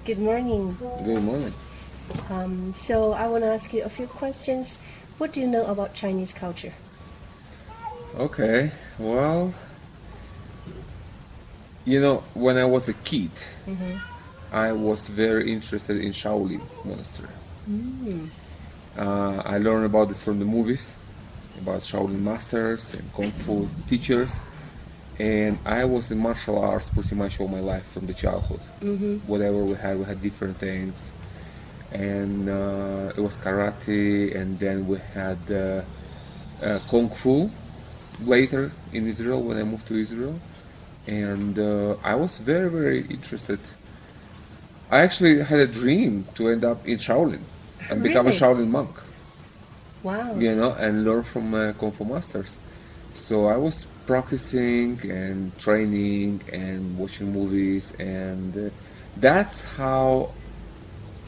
Good morning. Good morning. So I want to ask you a few questions. What do you know about Chinese culture? Okay, well, when I was a kid, I was very interested in Shaolin Monastery. I learned about this from the movies, about Shaolin masters and Kung Fu teachers. And I was in martial arts pretty much all my life from the childhood. Whatever we had different things. And it was karate, and then we had Kung Fu later in Israel when I moved to Israel. And I was very, very interested. I actually had a dream to end up in Shaolin and become a Really? Shaolin monk, Wow. and learn from Kung Fu masters. So I was practicing and training and watching movies, and that's how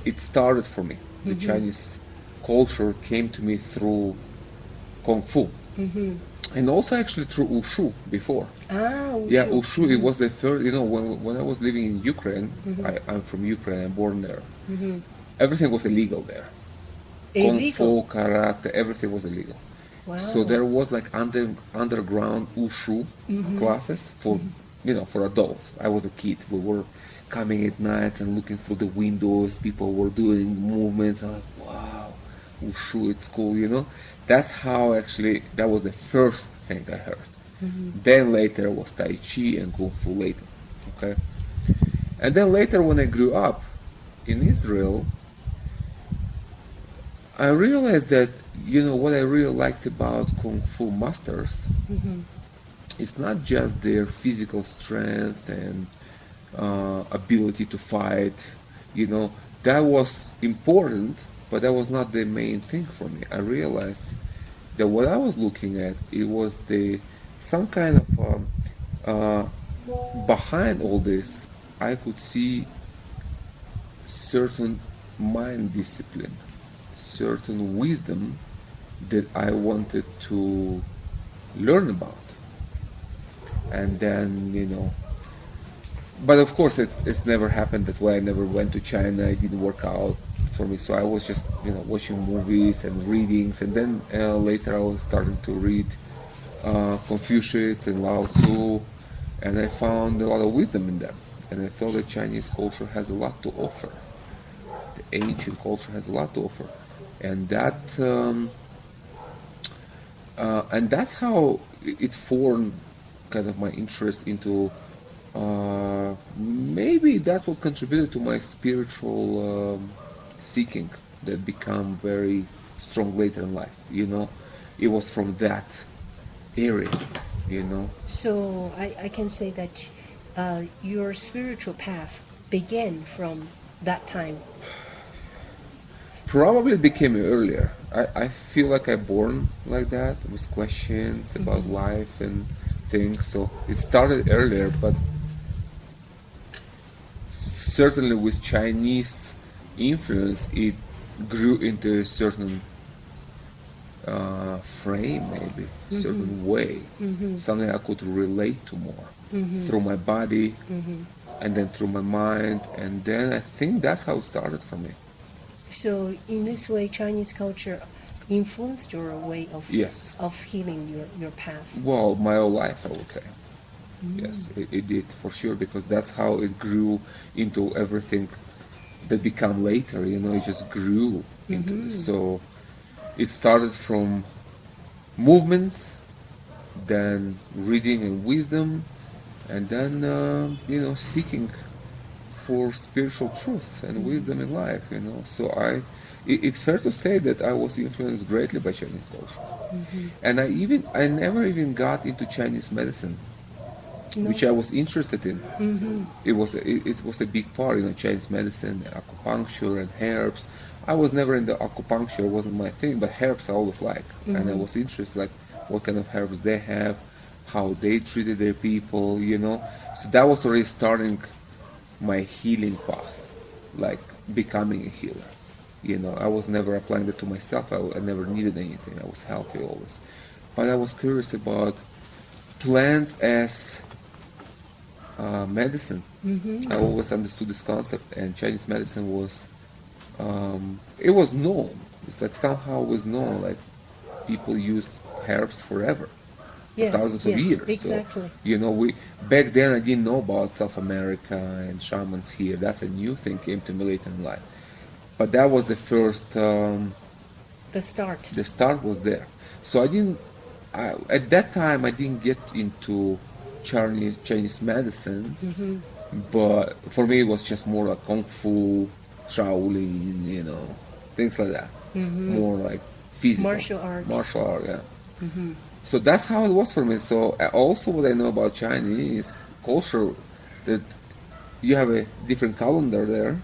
it started for me. The Chinese culture came to me through Kung Fu. And also actually through Wushu before. Yeah, Wushu. Wushu, it was the first, when I was living in Ukraine, I'm from Ukraine, I'm born there. Everything was illegal there. Kung Fu, karate, everything was illegal. Wow. So there was like underground Wushu classes for adults. I was a kid. We were coming at night and looking through the windows. People were doing movements. I'm like, wow, Wushu, it's cool. That's how actually, that was the first thing I heard. Then later was Tai Chi and Kung Fu later. Okay. And then later when I grew up in Israel, I realized that, what I really liked about Kung Fu masters, it's not just their physical strength and ability to fight, that was important, but that was not the main thing for me. I realized that what I was looking at, it was some kind of, behind all this, I could see certain mind discipline, certain wisdom that I wanted to learn about. And then, but of course it's never happened that way. I never went to China. It didn't work out for me. So I was just, watching movies and readings. And then later I was starting to read Confucius and Lao Tzu. And I found a lot of wisdom in them. And I thought that Chinese culture has a lot to offer. The ancient culture has a lot to offer. And that's how it formed kind of my interest into, maybe that's what contributed to my spiritual seeking that became very strong later in life. It was from that area. So I can say that your spiritual path began from that time. Probably it became earlier. I feel like I born like that with questions about life and things. So it started earlier, but certainly with Chinese influence, it grew into a certain frame, maybe certain way, something I could relate to more through my body, and then through my mind, and then I think that's how it started for me. So in this way, Chinese culture influenced your way of Yes. of healing your path. Well, my whole life, I would say. Yes, it did for sure, because that's how it grew into everything that became later. It just grew into this. So it started from movements, then reading and wisdom, and then seeking for spiritual truth and wisdom in life. So it's fair to say that I was influenced greatly by Chinese culture, and I never even got into Chinese medicine. No. Which I was interested in. It was a big part, Chinese medicine, acupuncture, and herbs. I was never in the acupuncture; it wasn't my thing. But herbs I always liked, and I was interested, like what kind of herbs they have, how they treated their people. So that was already starting my healing path, like becoming a healer. I was never applying that to myself. I never needed anything. I was healthy always, but I was curious about plants as medicine. I always understood this concept, and Chinese medicine was, it was known. It's like somehow it was known, like people use herbs forever, Yes, thousands of yes, years. exactly. So, you know, we back then I didn't know about South America and shamans here. That's a new thing came to me later in life. But that was the first. The start. The start was there. So at that time I didn't get into Chinese medicine, but for me it was just more like Kung Fu, Shaolin, you know, things like that. More like physical. Martial art, yeah. So that's how it was for me. So also what I know about Chinese culture, that you have a different calendar there.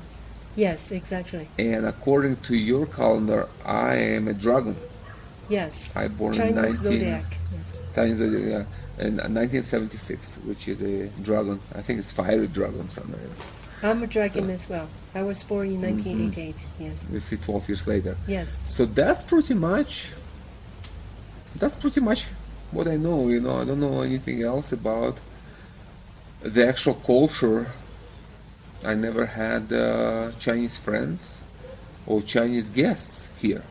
Yes, exactly. And according to your calendar, I am a dragon. Yes. I born Chinese in zodiac. Yes. Chinese zodiac, yeah, in 1976, which is a dragon. I think it's fiery dragon somewhere. I'm a dragon as well. I was born in 1988. Yes. We see 12 years later. Yes. So that's pretty much what I know. You know, I don't know anything else about the actual culture. I never had Chinese friends or Chinese guests here.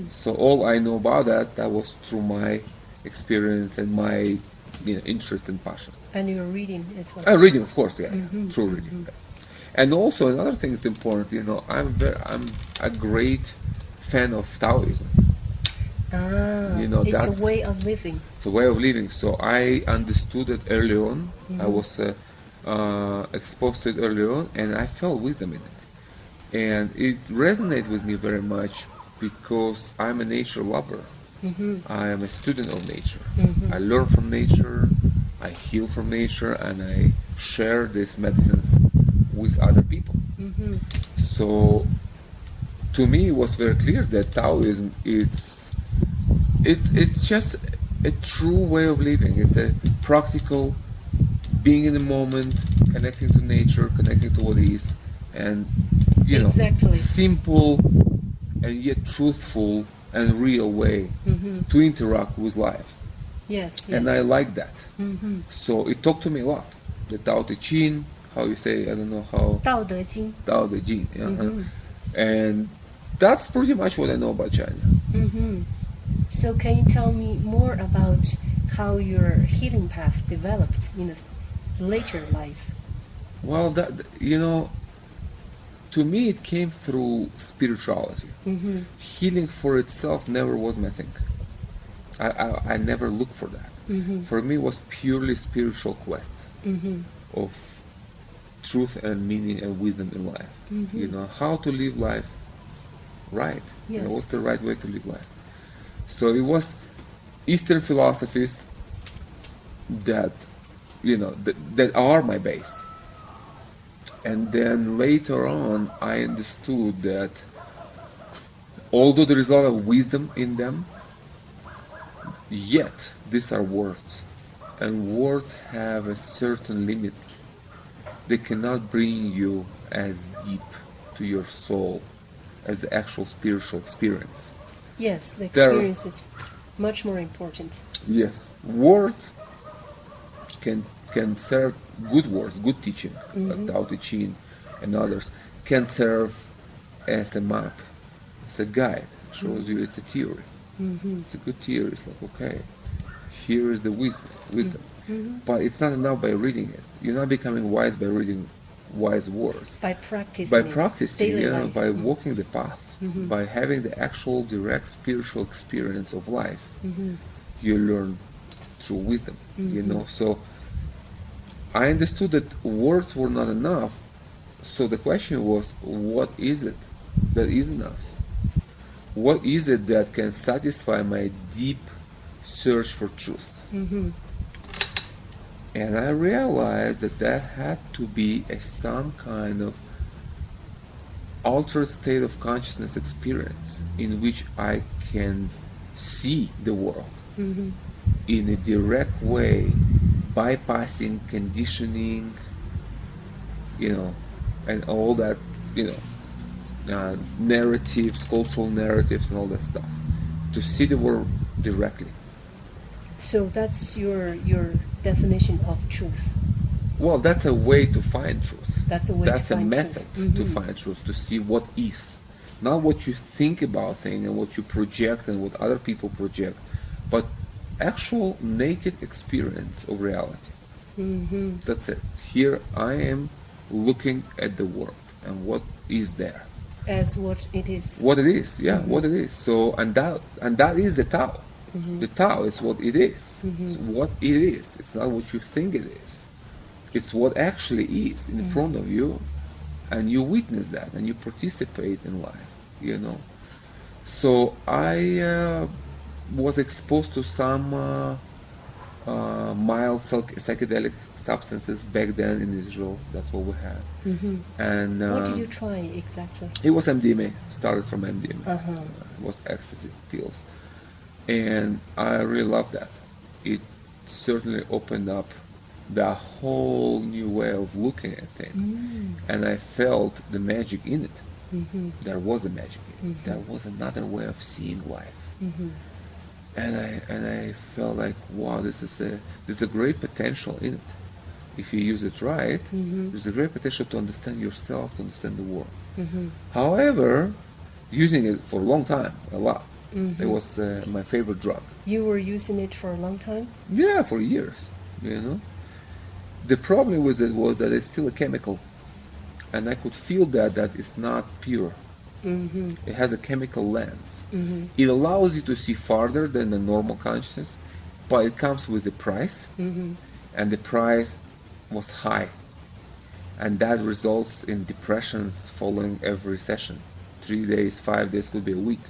So all I know about that was through my experience and my interest and passion. And you're reading as well. Reading, of course, yeah, true reading. And also another thing that's important, you know, I'm a great fan of Taoism. You know, it's a way of living. It's a way of living. So I understood it early on. I was exposed to it early on, and I felt wisdom in it. And it resonated with me very much because I'm a nature lover. I am a student of nature. I learn from nature, I heal from nature, and I share these medicines with other people. So to me it was very clear that Taoism it's just a true way of living. It's a practical being in the moment, connecting to nature, connecting to what is, and Exactly. simple and yet truthful and real way to interact with life. Yes, yes. And I like that. So it talked to me a lot. The Tao Te Ching, how you say, I don't know how. 道德经. Tao Te Ching. And that's pretty much what I know about China. So can you tell me more about how your healing path developed in a later life? Well, to me it came through spirituality. Healing for itself never was my thing. I never looked for that. For me it was purely spiritual quest of truth and meaning and wisdom in life. You know, how to live life right. Yes. You know, what's the right way to live life. So it was Eastern philosophies that that are my base. And then later on I understood that although there is a lot of wisdom in them, yet these are words, and words have a certain limits. They cannot bring you as deep to your soul as the actual spiritual experience. Yes, the experience is much more important. Yes, words can serve, good words, good teaching, like Tao Te Ching and others, can serve as a map, as a guide. It shows you it's a theory. It's a good theory. It's like, okay, here is the wisdom. But it's not enough by reading it. You're not becoming wise by reading wise words. By practicing Practicing, by walking the path, by having the actual direct spiritual experience of life, you learn through wisdom. You know, so I understood that words were not enough. So the question was, what is it that is enough? What is it that can satisfy my deep search for truth? And I realized that had to be some kind of altered state of consciousness experience in which I can see the world in a direct way, bypassing conditioning, and all that, narratives, cultural narratives, and all that stuff, to see the world directly. So that's your definition of truth. Well, that's a way to find truth. That's a way That's to a find method truth. to find truth, to see what is. Not what you think about things and what you project and what other people project, but actual naked experience of reality. That's it. Here I am looking at the world and what is there. As what it is. What it is, yeah, what it is. So and that is the Tao. The Tao is what it is. It's what it is. It's not what you think it is. It's what actually is in front of you, and you witness that and you participate in life, you know. So I was exposed to some mild psychedelic substances back then in Israel. That's what we had. And What did you try exactly? it was MDMA. Started from MDMA. Uh-huh. It was ecstasy pills, and I really loved that. It certainly opened up the whole new way of looking at things, and I felt the magic in it. There was a magic in it. There was another way of seeing life, and I felt like, wow, there's a great potential in it. If you use it right, there's a great potential to understand yourself, to understand the world. However, using it for a long time, a lot. It was my favorite drug. You were using it for a long time? Yeah, for years, you know. The problem with it was that it's still a chemical, and I could feel that it's not pure. It has a chemical lens. It allows you to see farther than the normal consciousness, but it comes with a price, and the price was high, and that results in depressions following every session. 3 days, 5 days, could be a week.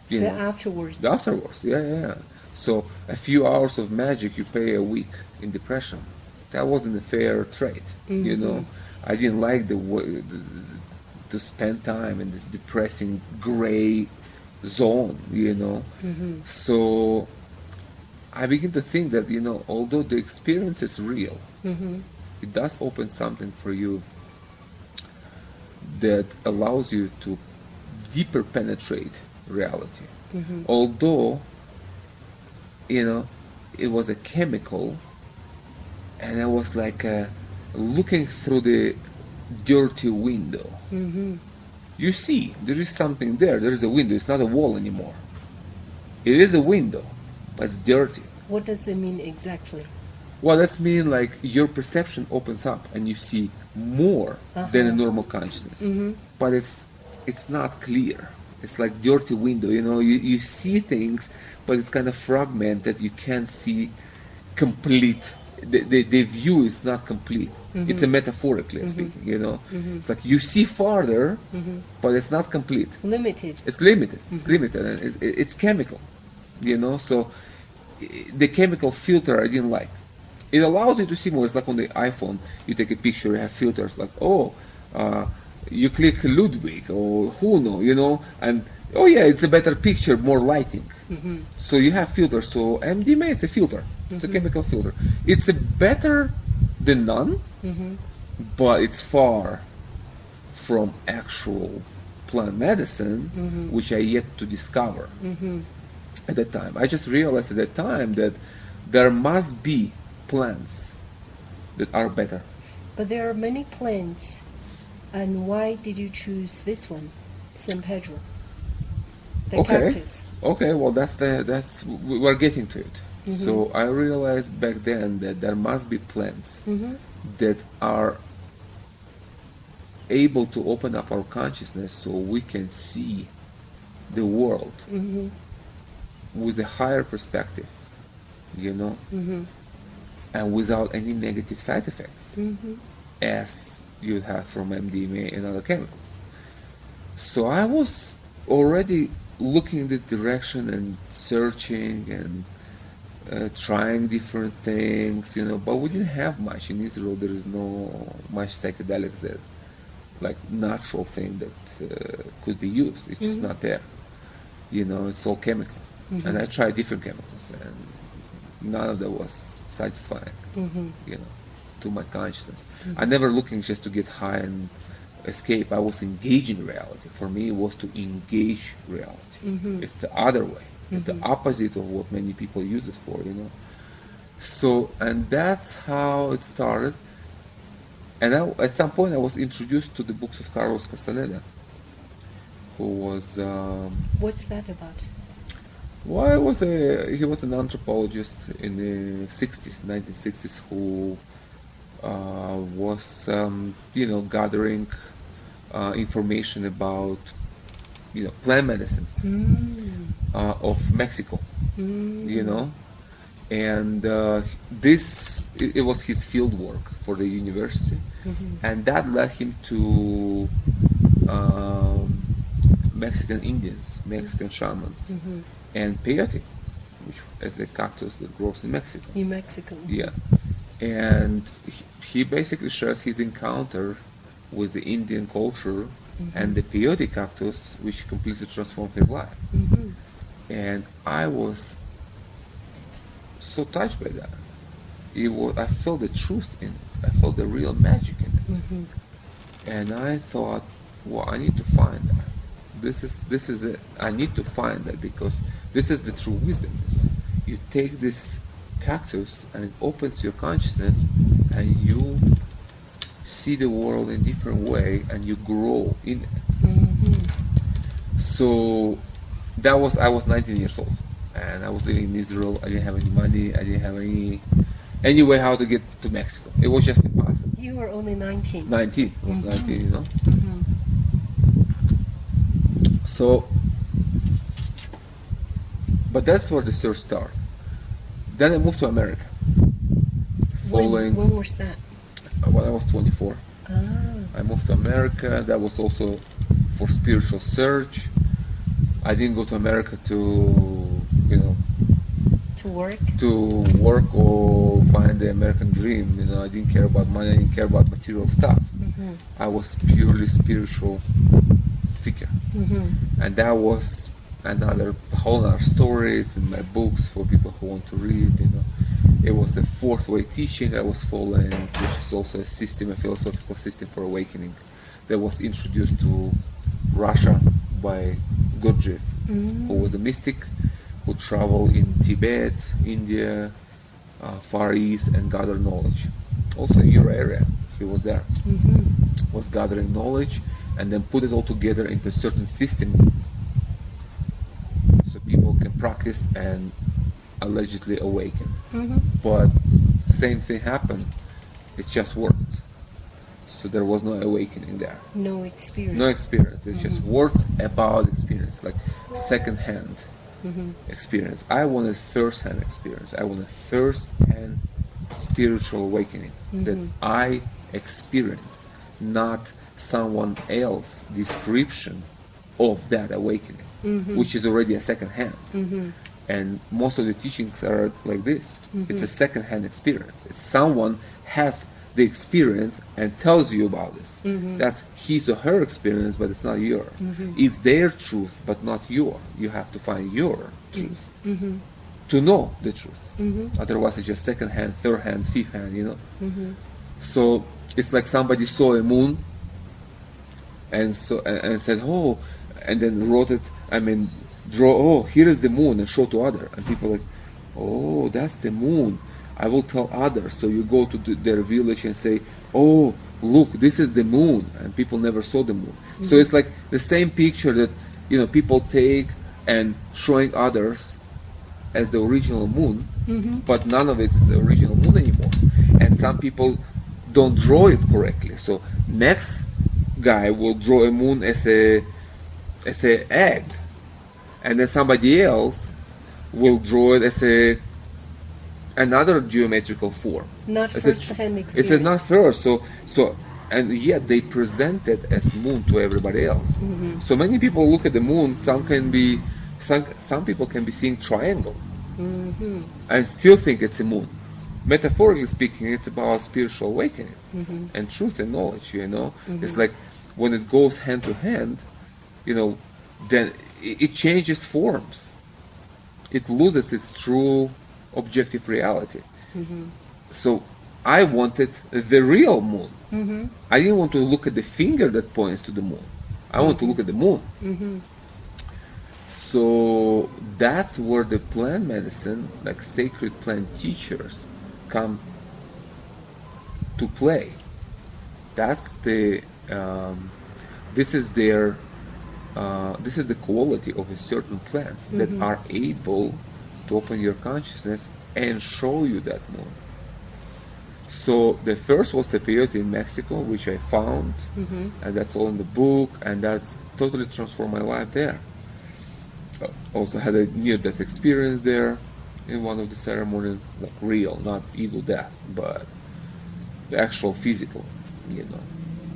You know. Afterwards. Afterwards, yeah. So a few hours of magic, you pay a week in depression. That wasn't a fair trade, you know. I didn't like the way to spend time in this depressing gray zone, you know. So I begin to think that, you know, although the experience is real, it does open something for you that allows you to deeper penetrate reality. Although, you know, it was a chemical, and I was like looking through the dirty window. You see, there is something there. There is a window. It's not a wall anymore. It is a window, but it's dirty. What does it mean exactly? Well, that's mean like your perception opens up and you see more than a normal consciousness. But it's not clear. It's like dirty window, you know. You see things, but it's kind of fragmented. You can't see complete. The view is not complete. It's a metaphorically speaking, you know. It's like you see farther, but it's not complete. Limited. It's limited. It's limited, and it's chemical, you know. So the chemical filter I didn't like. It allows you to see more. It's like on the iPhone, you take a picture, you have filters like, you click Ludwig or Huno, you know, and oh yeah, it's a better picture, more lighting. So you have filters. So MDMA is a filter. It's a chemical filter. It's a better than none, but it's far from actual plant medicine, which I yet to discover at that time. I just realized at that time that there must be plants that are better. But there are many plants, and why did you choose this one, San Pedro? The cactus. Okay, well that's we're getting to it. So I realized back then that there must be plants that are able to open up our consciousness so we can see the world with a higher perspective, you know, and without any negative side effects as you have from MDMA and other chemicals. So I was already looking in this direction and searching and trying different things, you know, but we didn't have much in Israel. There is no much psychedelics that, like, natural thing that could be used. It's just not there, you know. It's all chemical, and I tried different chemicals, and none of that was satisfying, you know, to my consciousness. I never looking just to get high and escape. I was engaging reality. For me, it was to engage reality. It's the other way. It's the opposite of what many people use it for, you know. So, and that's how it started. And at some point, I was introduced to the books of Carlos Castaneda, who was What's that about? well, he was an anthropologist in the 60s, 1960s, who was gathering information about plant medicines of Mexico, and it was his field work for the university, and that led him to Mexican Indians, Mexican shamans, and peyote, which is a cactus that grows in Mexico. In Mexico. Yeah, and he basically shares his encounter with the Indian culture and the peyote cactus, which completely transformed his life. And I was so touched by that. I felt the truth in it. I felt the real magic in it. And I thought, well, I need to find that. This is it. I need to find that, because this is the true wisdom. You take this cactus and it opens your consciousness, and you see the world in a different way, and you grow in it. So I was 19 years old, and I was living in Israel. I didn't have any money. I didn't have any way how to get to Mexico. It was just impossible. You were only 19. 19. I was 19, So, but that's where the search started. Then I moved to America. When was that? When I was 24. Ah. I moved to America. That was also for spiritual search. I didn't go to America to work or find the American dream. I didn't care about money. I didn't care about material stuff. I was purely spiritual seeker, and that was whole other story. It's in my books for people who want to read. It was a fourth way teaching I was following, which is also a philosophical system for awakening, that was introduced to Russia by Gurdjieff, who was a mystic who traveled in Tibet, India, Far East, and gathered knowledge. Also in your area, he was there, was gathering knowledge, and then put it all together into a certain system, so people can practice and allegedly awaken. But same thing happened, it just worked. So there was no awakening there. No experience. No experience. It's just words about experience, like second-hand experience. I wanted first-hand experience. I wanted first-hand spiritual awakening that I experienced, not someone else's description of that awakening, which is already a second-hand. And most of the teachings are like this. It's a second-hand experience. It's someone has the experience and tells you about this. That's his or her experience, but it's not yours. It's their truth, but not yours. You have to find your truth to know the truth. Otherwise, it's just second-hand, third-hand, fifth-hand. So it's like somebody saw a moon and said, "Oh," and then wrote it. Draw. "Oh, here is the moon," and show to other, and people are like, "Oh, that's the moon. I will tell others." So you go to their village and say, "Oh, look, this is the moon," and people never saw the moon. So it's like the same picture that people take and showing others as the original moon, but none of it is the original moon anymore. And some people don't draw it correctly. So next guy will draw a moon as a egg, and then somebody else will draw it as another geometrical form. Not first-hand experience. It's not first. So and yet they present it as moon to everybody else. So many people look at the moon. Some people can be seeing triangle and still think it's a moon. Metaphorically speaking, it's about spiritual awakening and truth and knowledge. It's like when it goes hand to hand, then it changes forms. It loses its true objective reality. So I wanted the real moon. I didn't want to look at the finger that points to the moon. I want to look at the moon. So that's where the plant medicine, like sacred plant teachers, come to play. That's the this is their this is the quality of a certain plants that are able to open your consciousness and show you that more. So the first was the peyote in Mexico, which I found, and that's all in the book, and that's totally transformed my life there. Also had a near-death experience there in one of the ceremonies, like real, not evil death, but the actual physical, you know.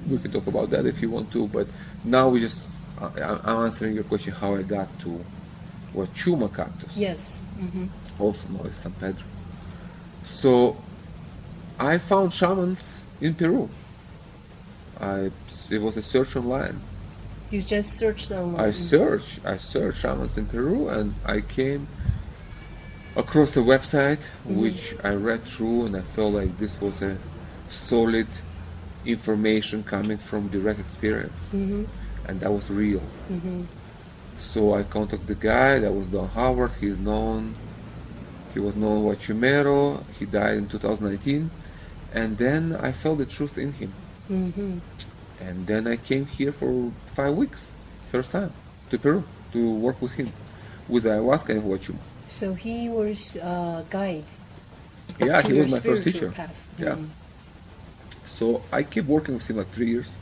We can talk about that if you want to, but now we just, I'm answering your question how I got to Huachuma cactus. Yes. Also known as San Pedro. So I found shamans in Peru. It was a search online. You just searched online. I searched shamans in Peru, and I came across a website which I read through, and I felt like this was a solid information coming from direct experience, and that was real. So I contacted the guy. That was Don Howard. He was known Huachumero. He died in 2019, and then I felt the truth in him. And then I came here for 5 weeks, first time, to Peru to work with him, with ayahuasca and Huachuma. So he was a guide. Yeah, to he your was my first spiritual teacher. path. Yeah. So I kept working with him like 3 years,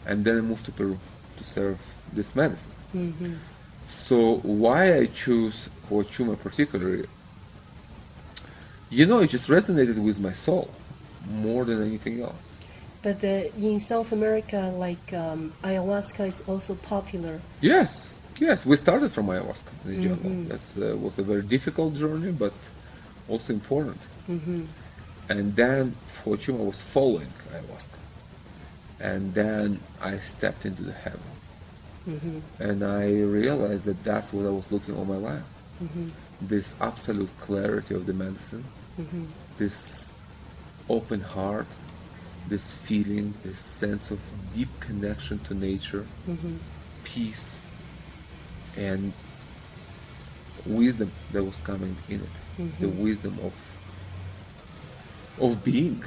and then I moved to Peru to serve this medicine. So why I choose Huachuma particularly, it just resonated with my soul more than anything else. But in South America, like ayahuasca is also popular. Yes, we started from ayahuasca in the jungle. That was a very difficult journey, but also important. And then Huachuma was following ayahuasca. And then I stepped into the heaven. And I realized that that's what I was looking all my life. This absolute clarity of the medicine, this open heart, this feeling, this sense of deep connection to nature, peace, and wisdom that was coming in it. The wisdom of being,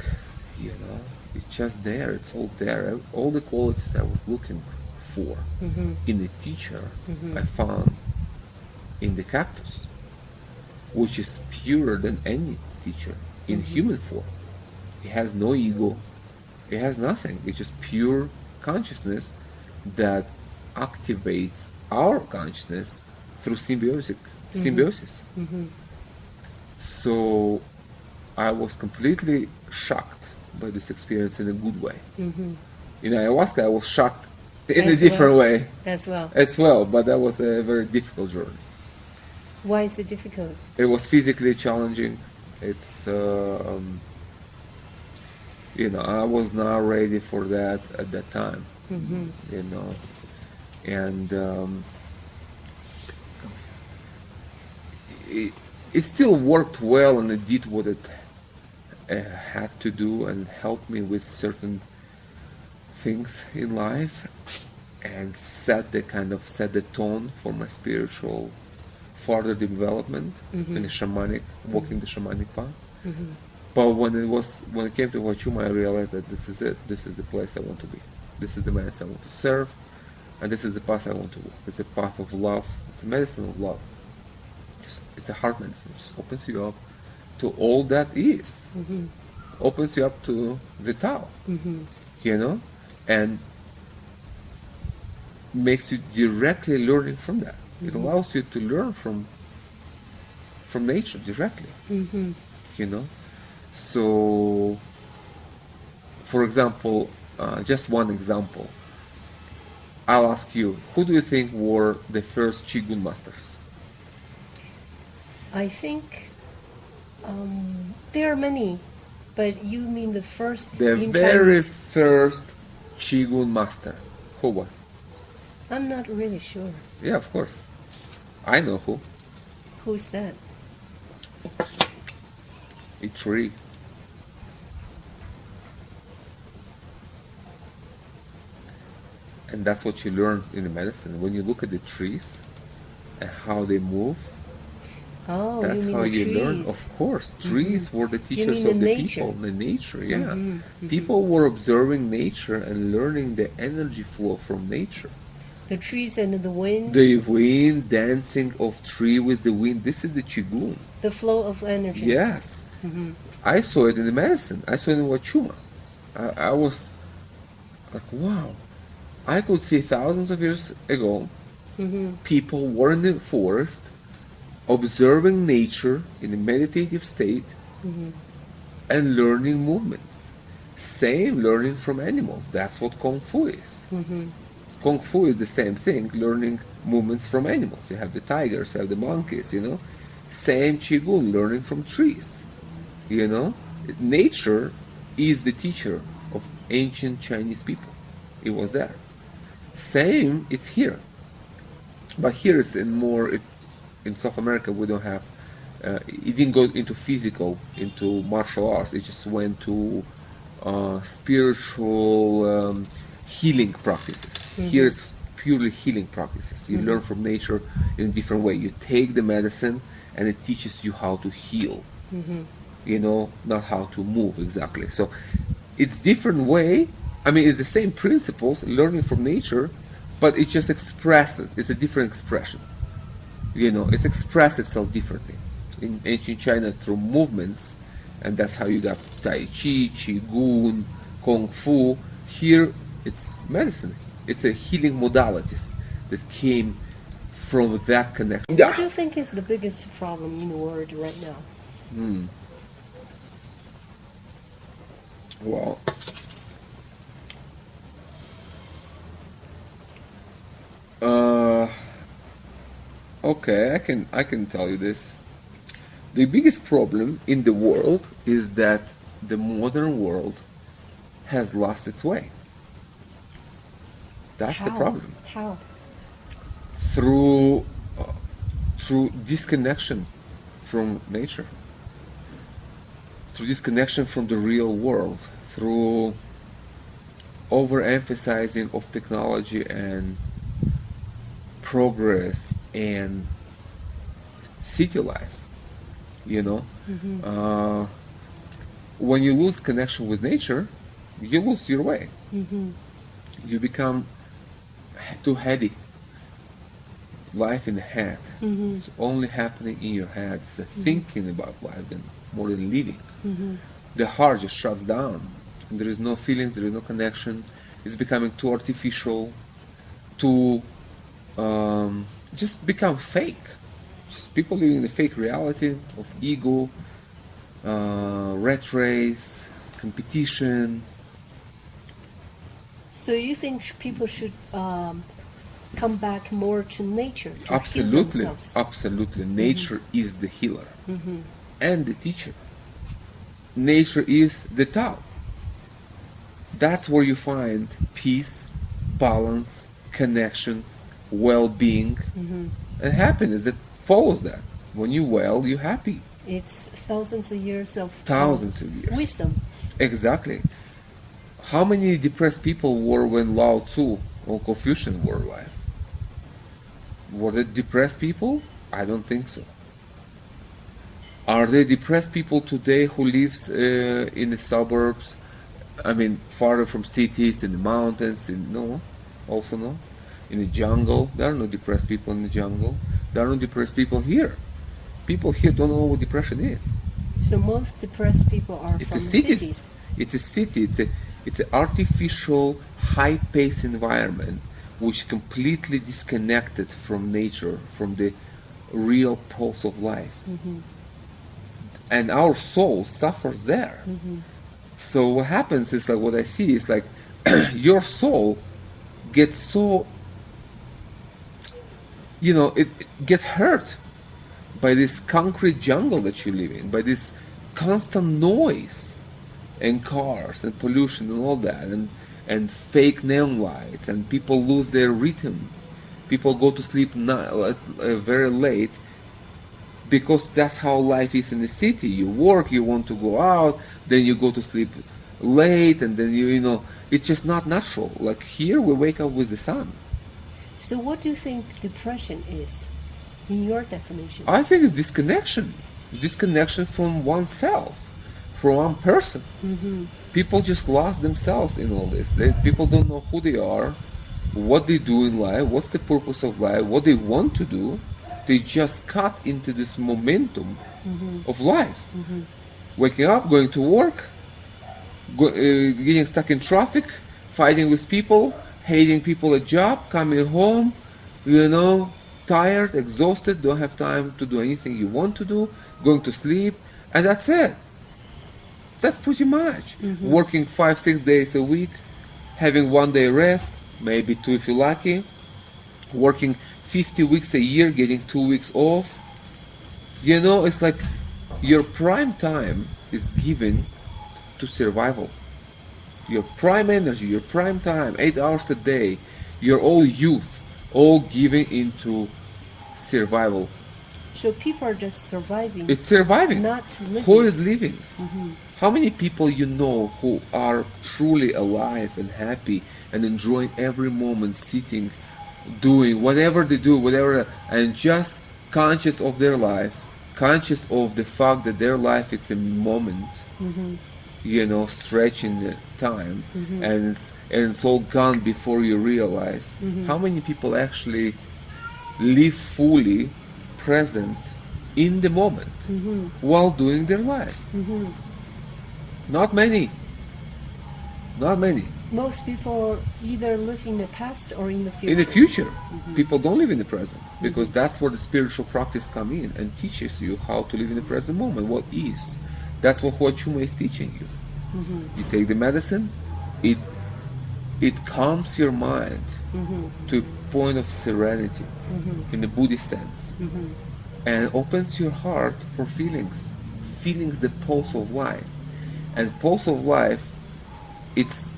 it's just there, it's all there. All the qualities I was looking for in a teacher, I found in the cactus, which is purer than any teacher in human form. It has no ego, it has nothing. It's just pure consciousness that activates our consciousness through symbiosis. So I was completely shocked by this experience in a good way. In ayahuasca, I was shocked in a different way as well, but that was a very difficult journey. Why is it difficult? It was physically challenging. It's I was not ready for that at that time. And it still worked well, and it did what it had to do, and helped me with certain things in life, and set the tone for my spiritual further development in the shamanic, walking the shamanic path. But when it came to Huachuma, I realized that this is it. This is the place I want to be. This is the medicine I want to serve, and this is the path I want to walk. It's a path of love. It's a medicine of love. It's a heart medicine. It just opens you up to all that is. Opens you up to the Tao, and makes you directly learning from that. It allows you to learn from nature directly. So, for example, just one example, I'll ask you, who do you think were the first Qigong masters? I think there are many, but you mean the first The in very Chinese? first Qigong master, who was? I'm not really sure. Yeah, of course. I know who. Who is that? A tree. And that's what you learn in the medicine. When you look at the trees and how they move, Oh, That's you mean how the you trees. learn. Of course, trees were the teachers mean of the the nature. people. The nature, yeah. People were observing nature and learning the energy flow from nature. The trees and the wind. The wind, dancing of tree with the wind. This is the qigong. The flow of energy. Yes. I saw it in the medicine. I saw it in Huachuma. I was like, wow. I could see thousands of years ago, people were in the forest, observing nature in a meditative state, and learning movements. Same learning from animals. That's what Kung Fu is. Kung Fu is the same thing, learning movements from animals. You have the tigers, you have the monkeys, you know. Same Qigong, learning from trees. You know, nature is the teacher of ancient Chinese people. It was there. Same, it's here. But here it's in South America we don't have, it didn't go into physical, into martial arts. It just went to spiritual healing practices. Here it's purely healing practices. You learn from nature in a different way. You take the medicine and it teaches you how to heal. You know, not how to move exactly. So it's different way. I mean, it's the same principles, learning from nature, but it just expresses. It's a different expression. You know, it's expressed itself differently. In ancient China through movements, and that's how you got Tai Chi, Qigong, Kung Fu. Here, it's medicine. It's a healing modalities that came from that connection. What do you think is the biggest problem in the world right now? Well, okay, I can tell you this. The biggest problem in the world is that the modern world has lost its way. That's the problem. How? Through disconnection from nature, through disconnection from the real world, through overemphasizing of technology and progress and city life. You know, when you lose connection with nature, you lose your way. You become too heady. Life in the head. It's only happening in your head. It's thinking about life more than living. The heart just shuts down. There is no feelings, there is no connection. It's becoming too artificial, too just become fake. Just people living in the fake reality of ego, rat race, competition. So you think people should come back more to nature to heal Absolutely, themselves? absolutely. Nature is the healer and the teacher. Nature is the Tao. That's where you find peace, balance, connection, well-being, and happiness that follows that. When you're well, you're happy. It's thousands of years of Thousands of years. wisdom. Exactly. How many depressed people were when Lao Tzu or Confucian were alive? Were they depressed people? I don't think so. Are there depressed people today who lives in the suburbs? I mean, farther from cities, in the mountains? No, also no. In the jungle, there are no depressed people in the jungle. There are no depressed people here. People here don't know what depression is. So most depressed people are It's from a the city. cities. It's a city. It's an artificial, high-paced environment which completely disconnected from nature, from the real pulse of life. And our soul suffers there. So what happens is like what I see is like your soul gets so, you know, it gets hurt by this concrete jungle that you live in, by this constant noise and cars and pollution and all that, and fake neon lights, and people lose their rhythm. People go to sleep very late because that's how life is in the city. You work, you want to go out, then you go to sleep late, and then you know, it's just not natural. Like here, we wake up with the sun. So what do you think depression is? in your definition? I think it's disconnection. Disconnection from oneself, from one person. People just lost themselves in all this. People don't know who they are, what they do in life, what's the purpose of life, what they want to do. They just cut into this momentum of life. Waking up, going to work, getting stuck in traffic, fighting with people, hating people at job, coming home, tired, exhausted, don't have time to do anything you want to do, going to sleep, and that's it. That's pretty much. Working 5-6 days a week, having 1 day rest, maybe 2 if you're lucky, working 50 weeks a year, getting 2 weeks off. It's like your prime time is given to survival. Your prime energy, your prime time, 8 hours a day, your all youth, all given into survival. So people are just surviving. It's surviving. Not living. Who is living? How many people you know who are truly alive and happy and enjoying every moment, sitting, doing whatever they do, and just conscious of their life, conscious of the fact that their life is a moment, stretching the time, and it's all gone before you realize. How many people actually live fully present in the moment while doing their life? Not many. Not many. Most people either live in the past or in the future. In the future, people don't live in the present, because that's where the spiritual practice come in and teaches you how to live in the present moment, what is. That's what Huachuma is teaching you. You take the medicine, it calms your mind to a point of serenity in the Buddhist sense, and opens your heart for feelings, the pulse of life. And pulse of life, it's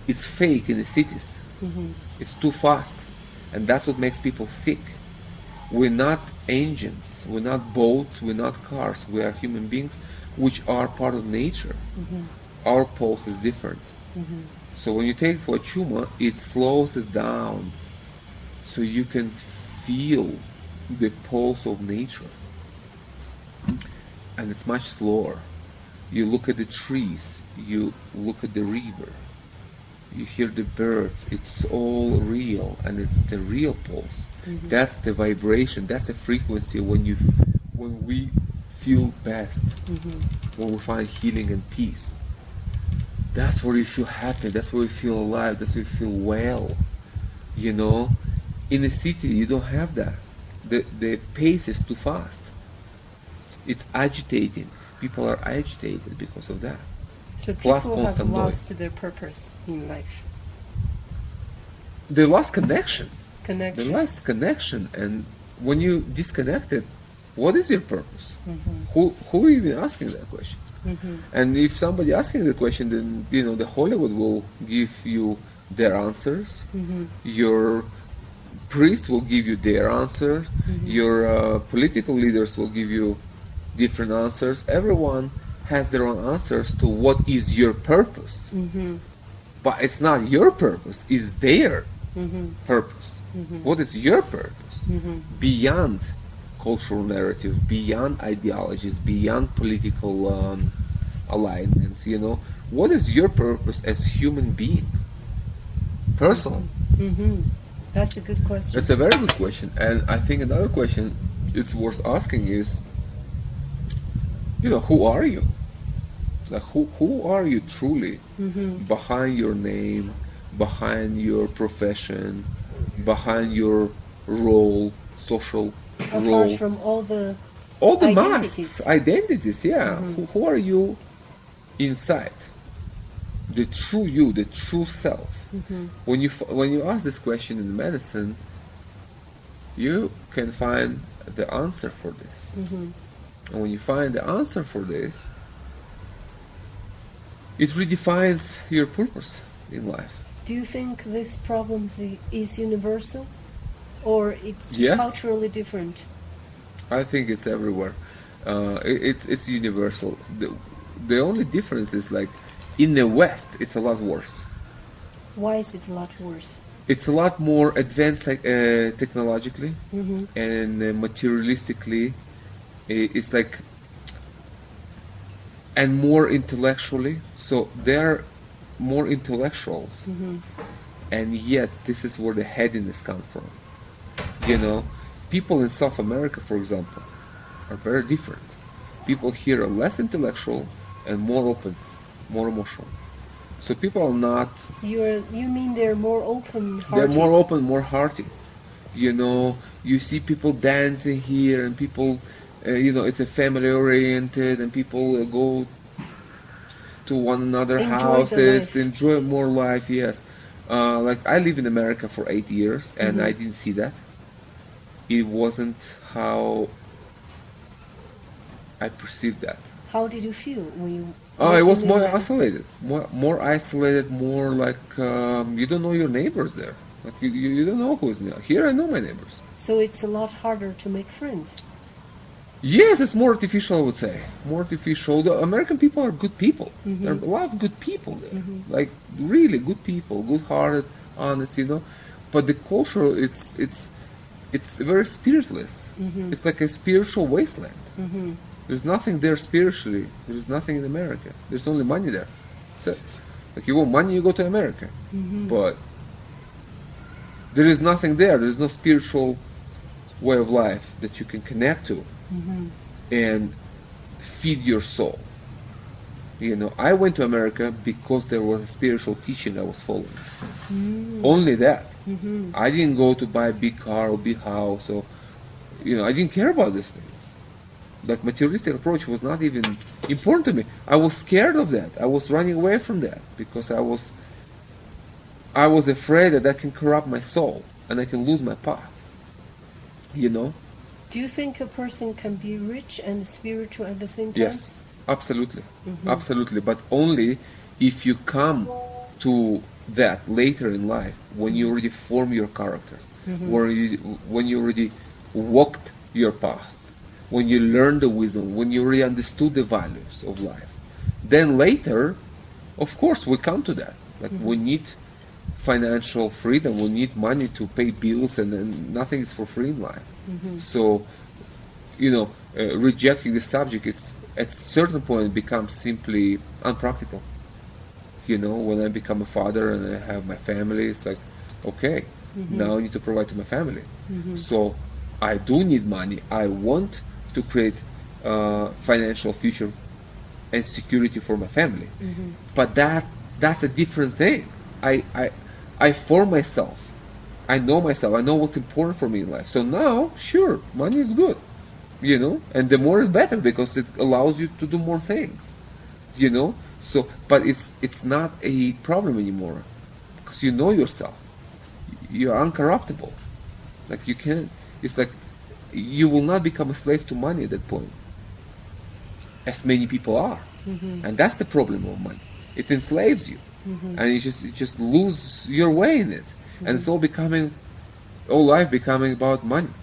fake in the cities. It's too fast, and that's what makes people sick. We're not engines, we're not boats, we're not cars. We are human beings, which are part of nature. Our pulse is different. So when you take Huachuma, it slows it down, so you can feel the pulse of nature, and it's much slower. You look at the trees, you look at the river, you hear the birds. It's all real, and it's the real pulse. That's the vibration, that's the frequency when we feel best, when we find healing and peace. That's where you feel happy, that's where you feel alive, that's where you feel well. In the city you don't have that. The pace is too fast. It's agitating. People are agitated because of that. So Plus people have constant lost noise. their purpose in life. They lost connection. Connection. They lost connection, and when you disconnected, what is your purpose? Who are you even asking that question? And if somebody asking the question, then the Hollywood will give you their answers. Your priest will give you their answer. Your political leaders will give you different answers. Everyone has their own answers to what is your purpose. But it's not your purpose, it's their purpose. What is your purpose? Beyond cultural narrative, beyond ideologies, beyond political alignments, what is your purpose as human being? Personal. That's a good question. That's a very good question. And I think another question it's worth asking is, who are you? Like, who are you truly behind your name, behind your profession, behind your role, social role? Apart from all the identities, yeah. Who are you inside? The true you, the true self. When you ask this question in medicine, you can find the answer for this. And when you find the answer for this, it redefines your purpose in life. Do you think this problem is universal, or it's Yes. culturally different? I think it's everywhere. It's universal. The only difference is, like, in the West, it's a lot worse. Why is it a lot worse? it's a lot more advanced technologically and materialistically. It's like, and more intellectually. So they're more intellectuals, and yet this is where the headiness comes from. You know, people in South America, for example, are very different. People here are less intellectual and more open, more emotional. So people are not. You mean they're more open-hearted? They're more open, more hearty. You know, you see people dancing here, and people, it's a family-oriented, and people go to one another houses, enjoy more life. Yes, like I live in America for 8 years, and I didn't see that. It wasn't how I perceived that. How did you feel when you? Oh, it was more isolated. More isolated. More like you don't know your neighbors there. Like you don't know who's there. Here I know my neighbors. So it's a lot harder to make friends. Yes, it's more artificial, I would say. More artificial. The American people are good people. There are a lot of good people there. Like really good people, good-hearted, honest. But the culture, it's very spiritless. It's like a spiritual wasteland. There's nothing there spiritually. There's nothing in America. There's only money there. So, like you want money, you go to America. But there is nothing there. There's no spiritual way of life that you can connect to and feed your soul. I went to America because there was a spiritual teaching I was following. Only that. I didn't go to buy a big car or big house, or I didn't care about these things. That materialistic approach was not even important to me. I was scared of that. I was running away from that because I was afraid that can corrupt my soul and I can lose my path. Do you think a person can be rich and spiritual at the same time? Yes, absolutely. Absolutely. But only if you come to that later in life, when you already form your character, when you already walked your path, when you learned the wisdom, when you really understood the values of life. Then later, of course, we come to that. Like we need financial freedom, we need money to pay bills, and nothing is for free in life. So, rejecting the subject, it's at a certain point it becomes simply unpractical. When I become a father and I have my family, it's like, okay, now I need to provide to my family. So I do need money. I want to create financial future and security for my family. But that's a different thing. I form myself. I know myself. I know what's important for me in life. So now, sure, money is good, and the more is better because it allows you to do more things, So, but it's not a problem anymore because you know yourself. You're uncorruptible. Like you can't. It's like you will not become a slave to money at that point, as many people are, and that's the problem of money. It enslaves you, and you just lose your way in it, and it's all life becoming about money,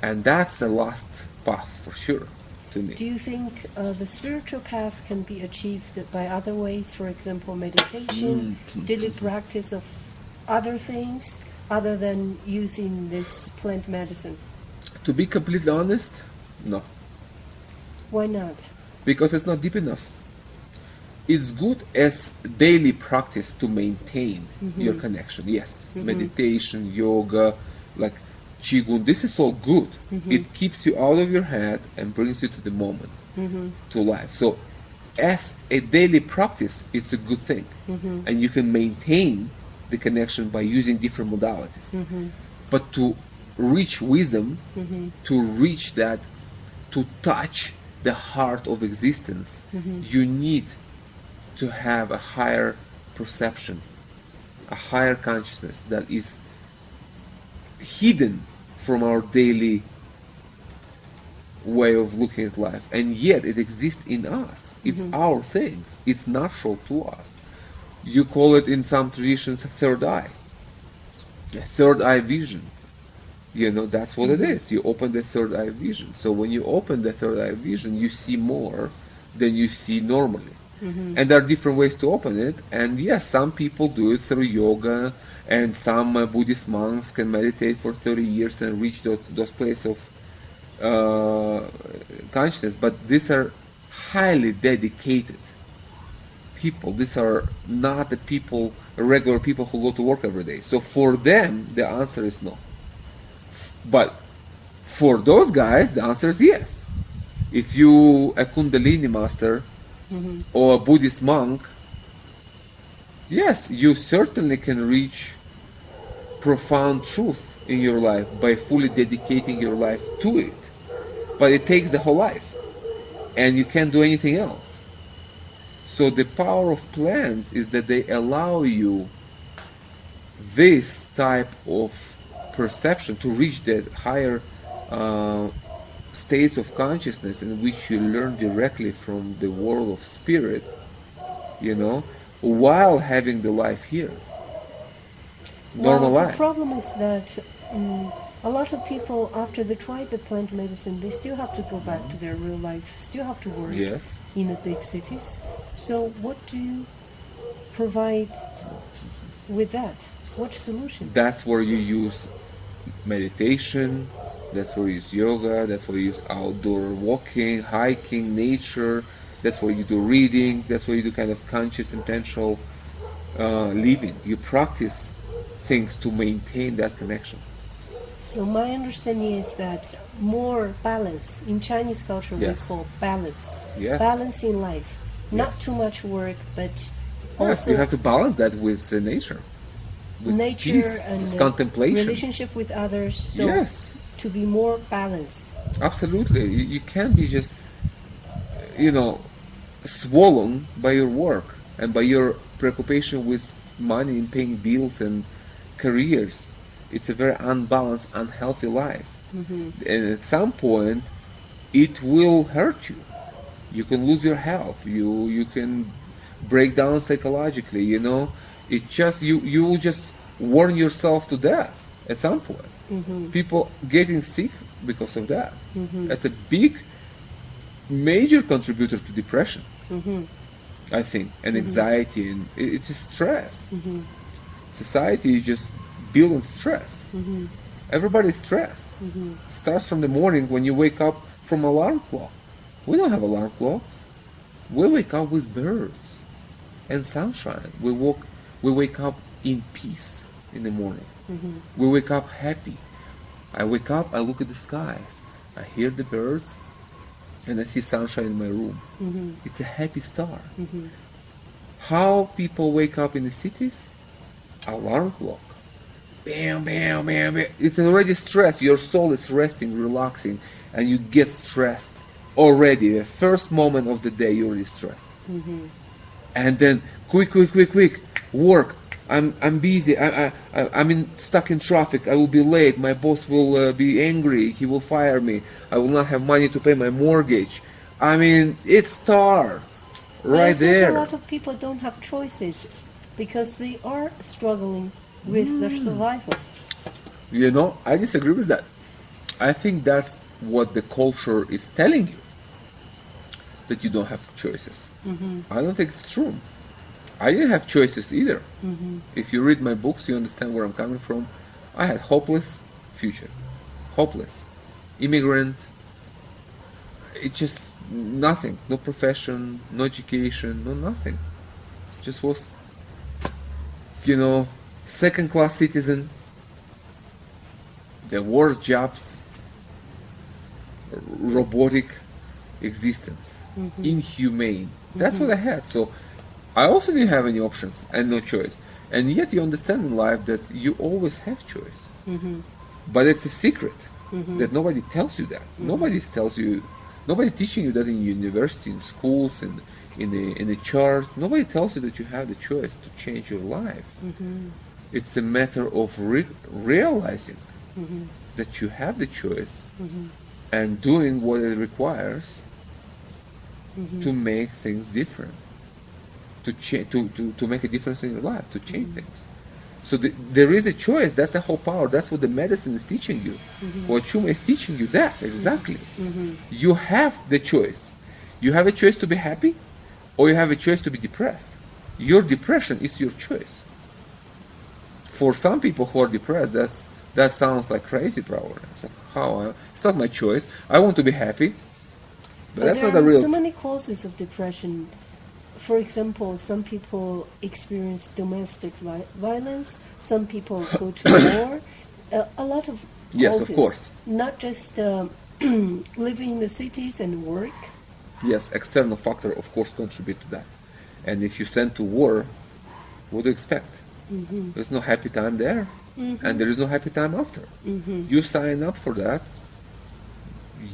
and that's the last path for sure to me. Do you think the spiritual path can be achieved by other ways? For example, meditation, daily practice of other things other than using this plant medicine? To be completely honest, no. Why not? Because it's not deep enough. It's good as daily practice to maintain your connection. Yes, meditation, yoga, like Qigong, this is all good. It keeps you out of your head and brings you to the moment, to life. So as a daily practice, it's a good thing. And you can maintain the connection by using different modalities. But to reach wisdom, to reach that, to touch the heart of existence, you need to have a higher perception, a higher consciousness that is hidden from our daily way of looking at life, and yet it exists in us. It's our things. It's natural to us. You call it in some traditions a third eye vision. That's what it is. You open the third eye vision. So when you open the third eye vision, you see more than you see normally. And there are different ways to open it. And yes, some people do it through yoga, and some Buddhist monks can meditate for 30 years and reach those places of consciousness. But these are highly dedicated people. These are not the people, regular people who go to work every day. So for them, the answer is no. But for those guys, the answer is yes. If you a Kundalini master or a Buddhist monk, yes, you certainly can reach profound truth in your life by fully dedicating your life to it. But it takes the whole life, and you can't do anything else. So the power of plants is that they allow you this type of perception to reach that higher states of consciousness in which you learn directly from the world of spirit, while having the life here. Normal life. The problem is that a lot of people, after they try the plant medicine, they still have to go back to their real life, still have to work in the big cities. So what do you provide with that? What solution? That's where you use meditation, that's where you use yoga, that's where you use outdoor walking, hiking, nature, that's where you do reading, that's where you do kind of conscious, intentional living. You practice things to maintain that connection. So my understanding is that more balance, in Chinese culture we call balance. Balance in life. Not too much work, but also... you have to balance that with nature. With nature peace, and with contemplation. Relationship with others. So to be more balanced. Absolutely. You can't be just, swollen by your work and by your preoccupation with money and paying bills and careers. It's a very unbalanced, unhealthy life. And at some point, it will hurt you. You can lose your health. You can break down psychologically, It just, you will just worn yourself to death at some point. People getting sick because of that. That's a big, major contributor to depression, I think, and anxiety, and it's a stress. Society is just built on stress. Everybody's stressed. It starts from the morning when you wake up from alarm clock. We don't have alarm clocks. We wake up with birds and sunshine. We wake up in peace in the morning. We wake up happy. I wake up, I look at the skies. I hear the birds, and I see sunshine in my room. It's a happy start. How people wake up in the cities? Alarm clock. Bam, bam, bam, bam. It's already stressed. Your soul is resting, relaxing, and you get stressed already. The first moment of the day, you're already stressed. And then quick, work. I'm busy. I'm stuck in traffic. I will be late. My boss will be angry. He will fire me. I will not have money to pay my mortgage. I mean, it starts right there. A lot of people don't have choices because they are struggling with their survival. I disagree with that. I think that's what the culture is telling you, that you don't have choices. I don't think it's true. I didn't have choices either. If you read my books, you understand where I'm coming from. I had hopeless future. Hopeless. Immigrant. It just nothing. No profession, no education, no nothing. Just was, second-class citizen. The worst jobs. Robotic existence. Inhumane. That's what I had. So I also didn't have any options and no choice. And yet you understand in life that you always have choice. But it's a secret that nobody tells you that. Nobody teaching you that in university, in schools, in the church. Nobody tells you that you have the choice to change your life. It's a matter of realizing that you have the choice and doing what it requires to make things different. To make a difference in your life, to change things. So there is a choice. That's the whole power. That's what the medicine is teaching you. Huachuma is teaching you that exactly. You have the choice. You have a choice to be happy, or you have a choice to be depressed. Your depression is your choice. For some people who are depressed, that sounds like crazy probably. It's like, how? It's not my choice. I want to be happy. But that's there not a real... so many causes of depression. For example, some people experience domestic violence. Some people go to war. A lot of causes. Yes, of course. Not just living in the cities and work. Yes, external factor, of course, contribute to that. And if you send to war, what do you expect? Mm-hmm. There's no happy time there, mm-hmm. and there is no happy time after. Mm-hmm. You sign up for that,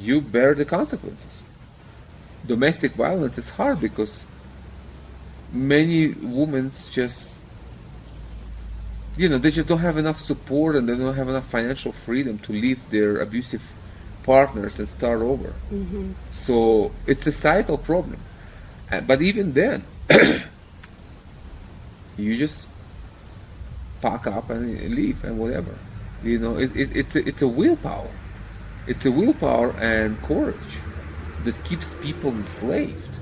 you bear the consequences. Domestic violence is hard because many women just, they just don't have enough support and they don't have enough financial freedom to leave their abusive partners and start over. Mm-hmm. So it's a societal problem. But even then, you just pack up and leave and whatever. It's a willpower. It's a willpower and courage that keeps people enslaved.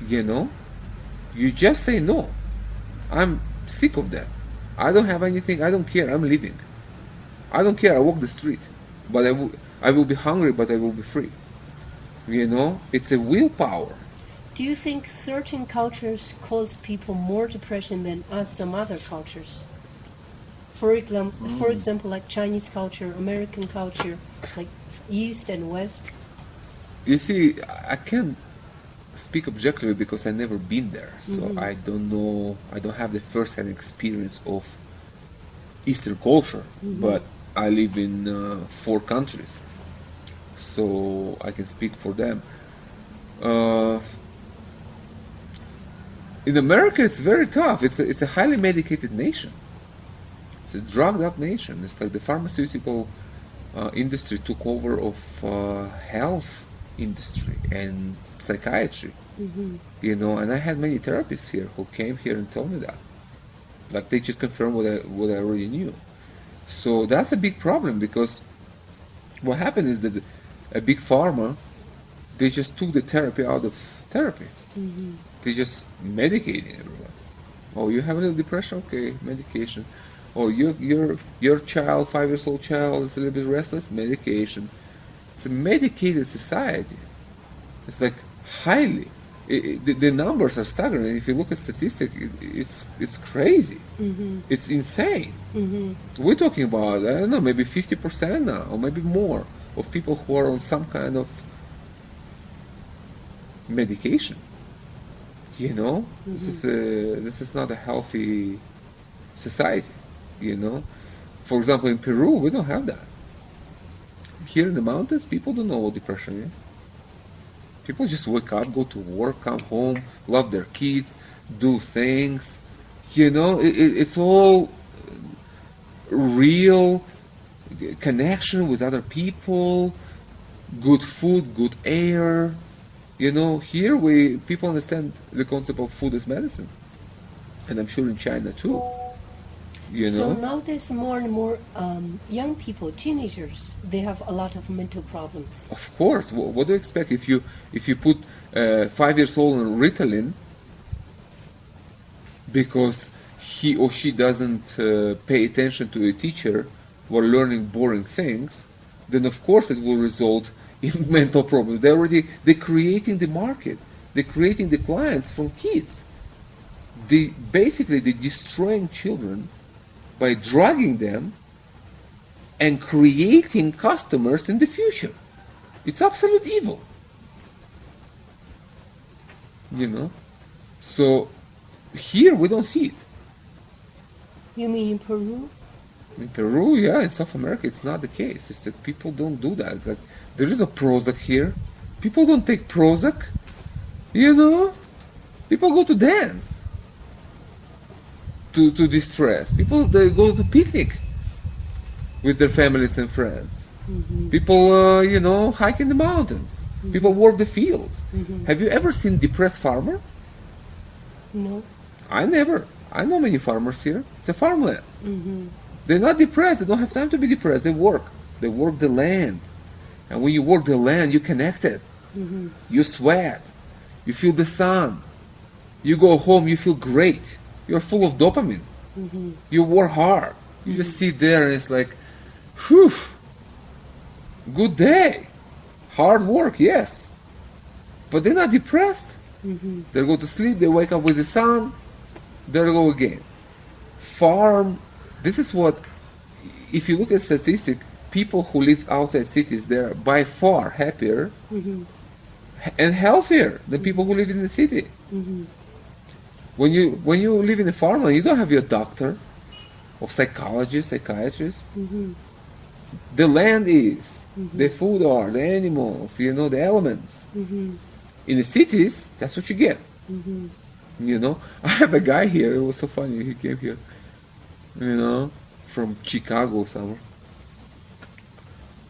You just say no. I'm sick of that. I don't have anything. I don't care. I'm leaving. I don't care. I walk the street, but I will be hungry, but I will be free. It's a willpower. Do you think certain cultures cause people more depression than some other cultures? For example, like Chinese culture, American culture, like East and West. You see, I can't speak objectively because I've never been there, so mm-hmm. I don't know. I don't have the first-hand experience of Eastern culture, mm-hmm. but I live in 4 countries, so I can speak for them. In America, it's very tough. It's a highly medicated nation. It's a drugged-up nation. It's like the pharmaceutical industry took over of health industry and psychiatry. Mm-hmm. And I had many therapists here who came here and told me that. Like they just confirmed what I already knew. So that's a big problem because what happened is that a big pharma, they just took the therapy out of therapy. Mm-hmm. They just medicating everyone. Oh, you have a little depression? Okay, medication. Oh, your child, 5-year-old child, is a little bit restless? Medication. It's a medicated society. It's like highly. The numbers are staggering. If you look at statistics, it's crazy. Mm-hmm. It's insane. Mm-hmm. We're talking about, I don't know, maybe 50% now, or maybe more, of people who are on some kind of medication. Mm-hmm. This is not a healthy society. For example, in Peru, we don't have that. Here in the mountains, people don't know what depression is. People just wake up, go to work, come home, love their kids, do things. It's all real connection with other people, good food, good air. Here people understand the concept of food as medicine. And I'm sure in China too. So nowadays more and more young people, teenagers, they have a lot of mental problems. Of course. What do you expect if you put 5 years old on Ritalin because he or she doesn't pay attention to a teacher while learning boring things, then of course it will result in mental problems. They're creating the market. They're creating the clients from kids. They're destroying children by drugging them and creating customers in the future. It's absolute evil. So here we don't see it. You mean in Peru? In Peru, yeah, in South America, it's not the case. It's like people don't do that. It's like there is a Prozac here. People don't take Prozac. People go to dance. To distress. People, they go to picnic with their families and friends. Mm-hmm. People, hike in the mountains. Mm-hmm. People work the fields. Mm-hmm. Have you ever seen depressed farmer? No. I never. I know many farmers here. It's a farmland. Mm-hmm. They're not depressed. They don't have time to be depressed. They work. They work the land. And when you work the land, you connect it. Mm-hmm. You sweat. You feel the sun. You go home, you feel great. You're full of dopamine. You work hard. You just sit there and it's like, whew, good day. Hard work, yes. But they're not depressed. They go to sleep, they wake up with the sun, there they go again. Farm, this is what, if you look at statistics, people who live outside cities, they're by far happier and healthier than people who live in the city. When you live in a farmland, you don't have your doctor or psychologist, psychiatrist. The land is, the food are, the animals, the elements. In the cities, that's what you get. I have a guy here, it was so funny, he came here, from Chicago somewhere.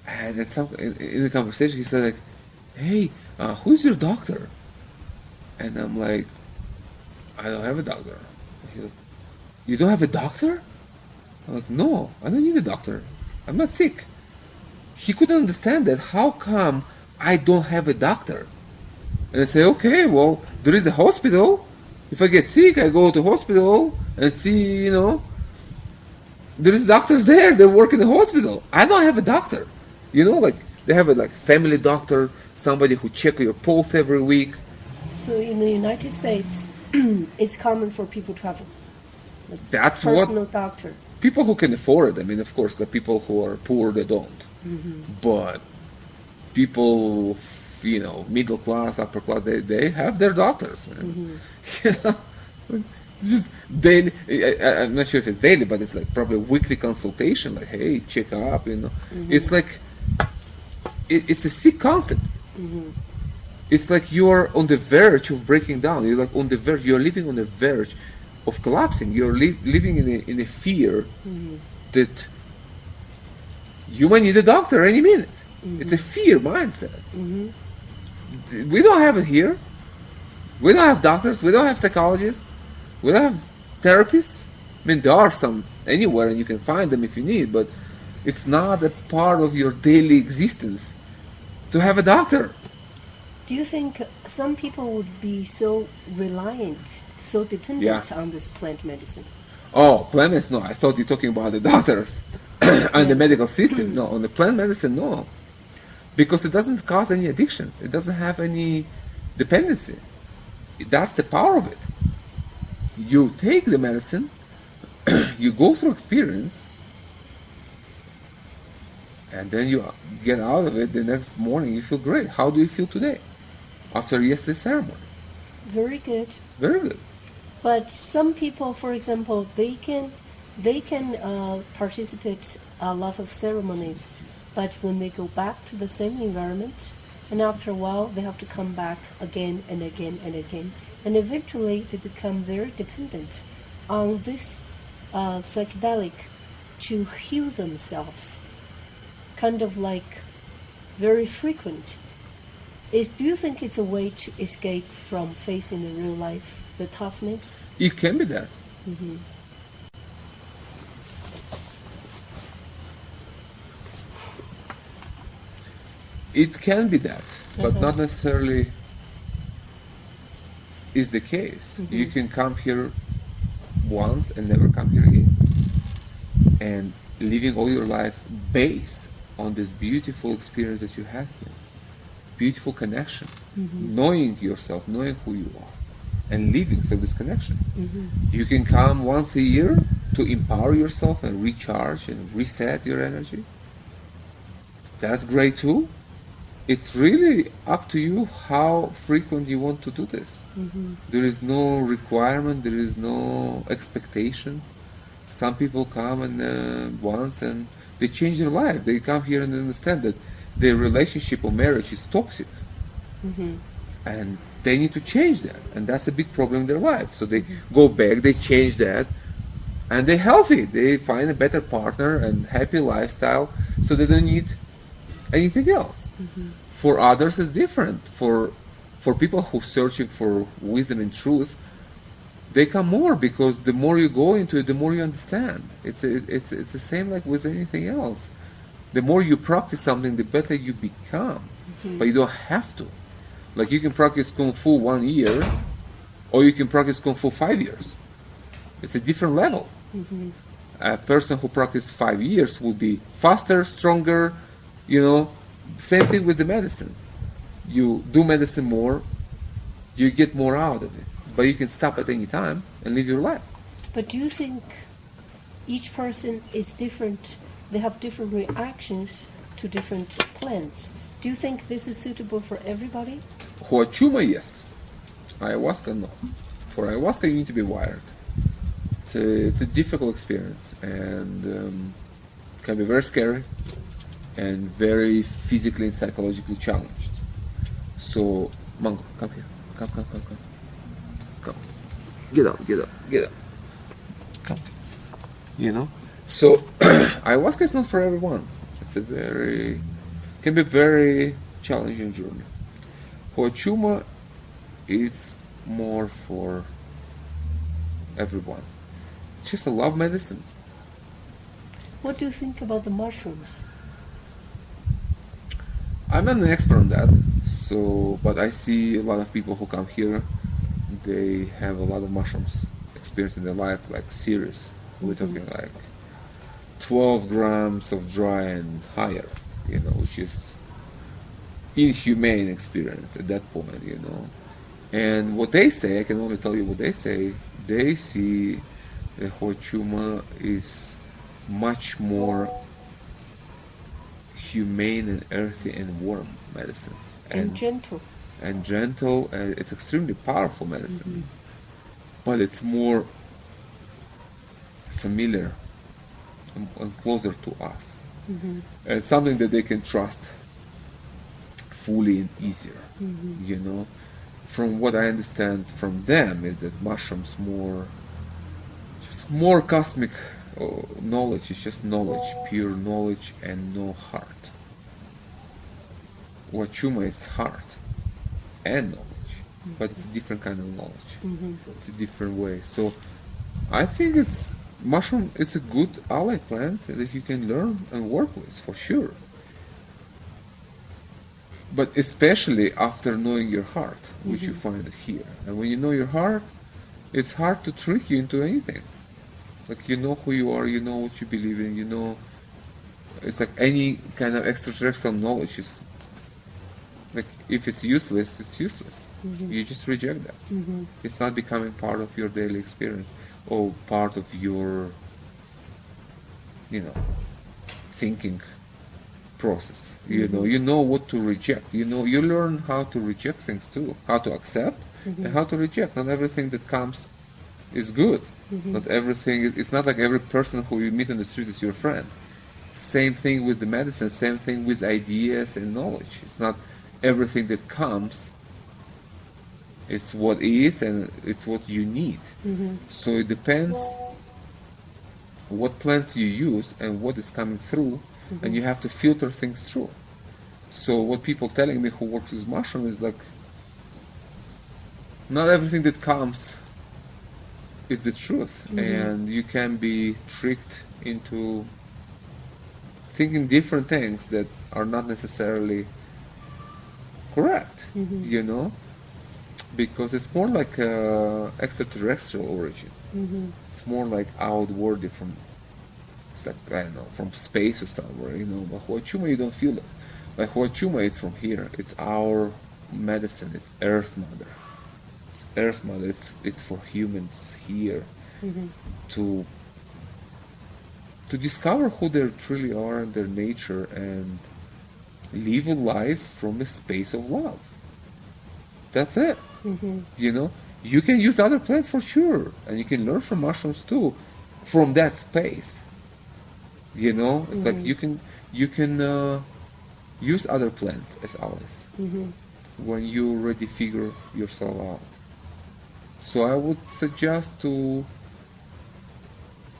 And in the conversation, he said, like, hey, who's your doctor? And I'm like, I don't have a doctor. He's like, you don't have a doctor? I'm like, no, I don't need a doctor. I'm not sick. He couldn't understand that. How come I don't have a doctor? And I say, okay, well, there is a hospital. If I get sick, I go to hospital and see, there is doctors there that work in the hospital. I don't have a doctor. Like they have a family doctor, somebody who check your pulse every week. So in the United States, it's common for people to have That's personal what doctor. people who can afford it. I mean, of course, the people who are poor, they don't. But people, middle class, upper class, they have their doctors. Man. Just daily. I'm not sure if it's daily, but it's like probably a weekly consultation. Like, hey, check up. It's like it's a sick concept. It's like you're on the verge of breaking down. You're like on the verge. You're living on the verge of collapsing. You're living in a fear that you might need a doctor any minute. It's a fear mindset. We don't have it here. We don't have doctors. We don't have psychologists. We don't have therapists. I mean, there are some anywhere, and you can find them if you need, but it's not a part of your daily existence to have a doctor. Do you think some people would be so reliant, so dependent on this plant medicine? Oh, plant medicine? No, I thought you were talking about the doctors and the medical system. No, on the plant medicine, no. Because it doesn't cause any addictions. It doesn't have any dependency. That's the power of it. You take the medicine, you go through experience, and then you get out of it the next morning, you feel great. How do you feel today after yesterday's ceremony? Very good. Very good. But some people, for example, they can participate a lot of ceremonies, but when they go back to the same environment, and after a while they have to come back again and again and again, and eventually they become very dependent on this psychedelic to heal themselves, kind of like very frequent. Do you think it's a way to escape from facing the real life, the toughness? It can be that. It can be that, but not necessarily is the case. You can come here once and never come here again. And living all your life based on this beautiful experience that you had here. Beautiful connection. Knowing yourself, knowing who you are, and living through this connection. You can come once a year to empower yourself and recharge and reset your energy. That's great too. It's really up to you how frequent you want to do this. There is no requirement, there is no expectation. Some people come and once and they change their life. They come here and understand that their relationship or marriage is toxic. And they need to change that. And that's a big problem in their life. So they go back, they change that, and they're healthy. They find a better partner and happy lifestyle, so they don't need anything else. For others, it's different. For people who are searching for wisdom and truth, they come more, because the more you go into it, the more you understand. It's the same like with anything else. The more you practice something, the better you become. But you don't have to. Like you can practice Kung Fu 1 year, or you can practice Kung Fu 5 years. It's a different level. A person who practices 5 years will be faster, stronger, Same thing with the medicine. You do medicine more, you get more out of it. But you can stop at any time and live your life. But do you think each person is different? They have different reactions to different plants. Do you think this is suitable for everybody? Huachuma, yes. Ayahuasca, no. For ayahuasca, you need to be wired. It's a difficult experience, and can be very scary and very physically and psychologically challenged. So, Mango, come here. Come. Get out. Come. So, ayahuasca is not for everyone. It's can be very challenging journey. Huachuma, it's more for everyone. It's just a love medicine. What do you think about the mushrooms? I'm not an expert on that, but I see a lot of people who come here, they have a lot of mushrooms experience in their life, like serious. We're talking like 12 grams of dry and higher, which is inhumane experience at that point, And what they say, I can only tell you what they say, they see the Huachuma is much more humane and earthy and warm medicine. And gentle. And gentle, and it's extremely powerful medicine. But it's more familiar and closer to us. And something that they can trust fully and easier, From what I understand from them is that mushrooms more cosmic knowledge. It's just knowledge, pure knowledge, and no heart. Huachuma is heart and knowledge, but it's a different kind of knowledge. It's a different way. So I think mushroom is a good ally plant that you can learn and work with for sure. But especially after knowing your heart, which you find it here. And when you know your heart, it's hard to trick you into anything. Like you know who you are, you know what you believe in, it's like any kind of extraterrestrial knowledge is like if it's useless, it's useless. You just reject that. It's not becoming part of your daily experience or part of your thinking process. You know what to reject. You learn how to reject things too, how to accept and how to reject. Not everything that comes is good. Not everything. It's not like every person who you meet on the street is your friend. Same thing with the medicine. Same thing with ideas and knowledge. It's not everything that comes. It's what is and it's what you need. So it depends what plants you use and what is coming through. And you have to filter things through. So what people telling me who works with mushroom is like, not everything that comes is the truth, and you can be tricked into thinking different things that are not necessarily correct, because it's more like extraterrestrial origin. It's more like outwardly from. It's like, I don't know, from space or somewhere, But Huachuma, you don't feel it. Like Huachuma is from here. It's our medicine. It's Earth Mother. It's Earth Mother. It's for humans here to discover who they truly are and their nature and live a life from a space of love. That's it. You can use other plants for sure, and you can learn from mushrooms too, from that space. It's like you can use other plants as allies when you already figure yourself out. So I would suggest to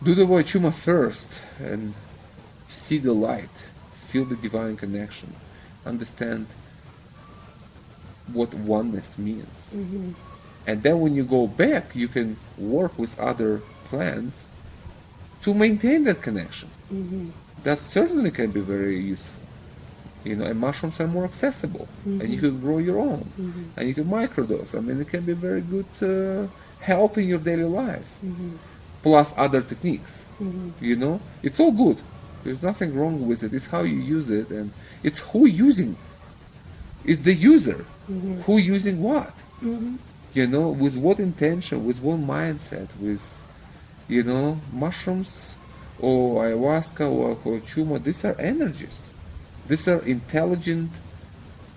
do the Huachuma first and see the light, feel the divine connection, understand what oneness means. And then when you go back, you can work with other plants to maintain that connection. That certainly can be very useful. And mushrooms are more accessible, and you can grow your own, and you can microdose. I mean, it can be very good help in your daily life, plus other techniques. It's all good. There's nothing wrong with it. It's how you use it, and it's who using. It's the user who using what. With what intention, with what mindset, with mushrooms or ayahuasca or Huachuma. These are energies. These are intelligent,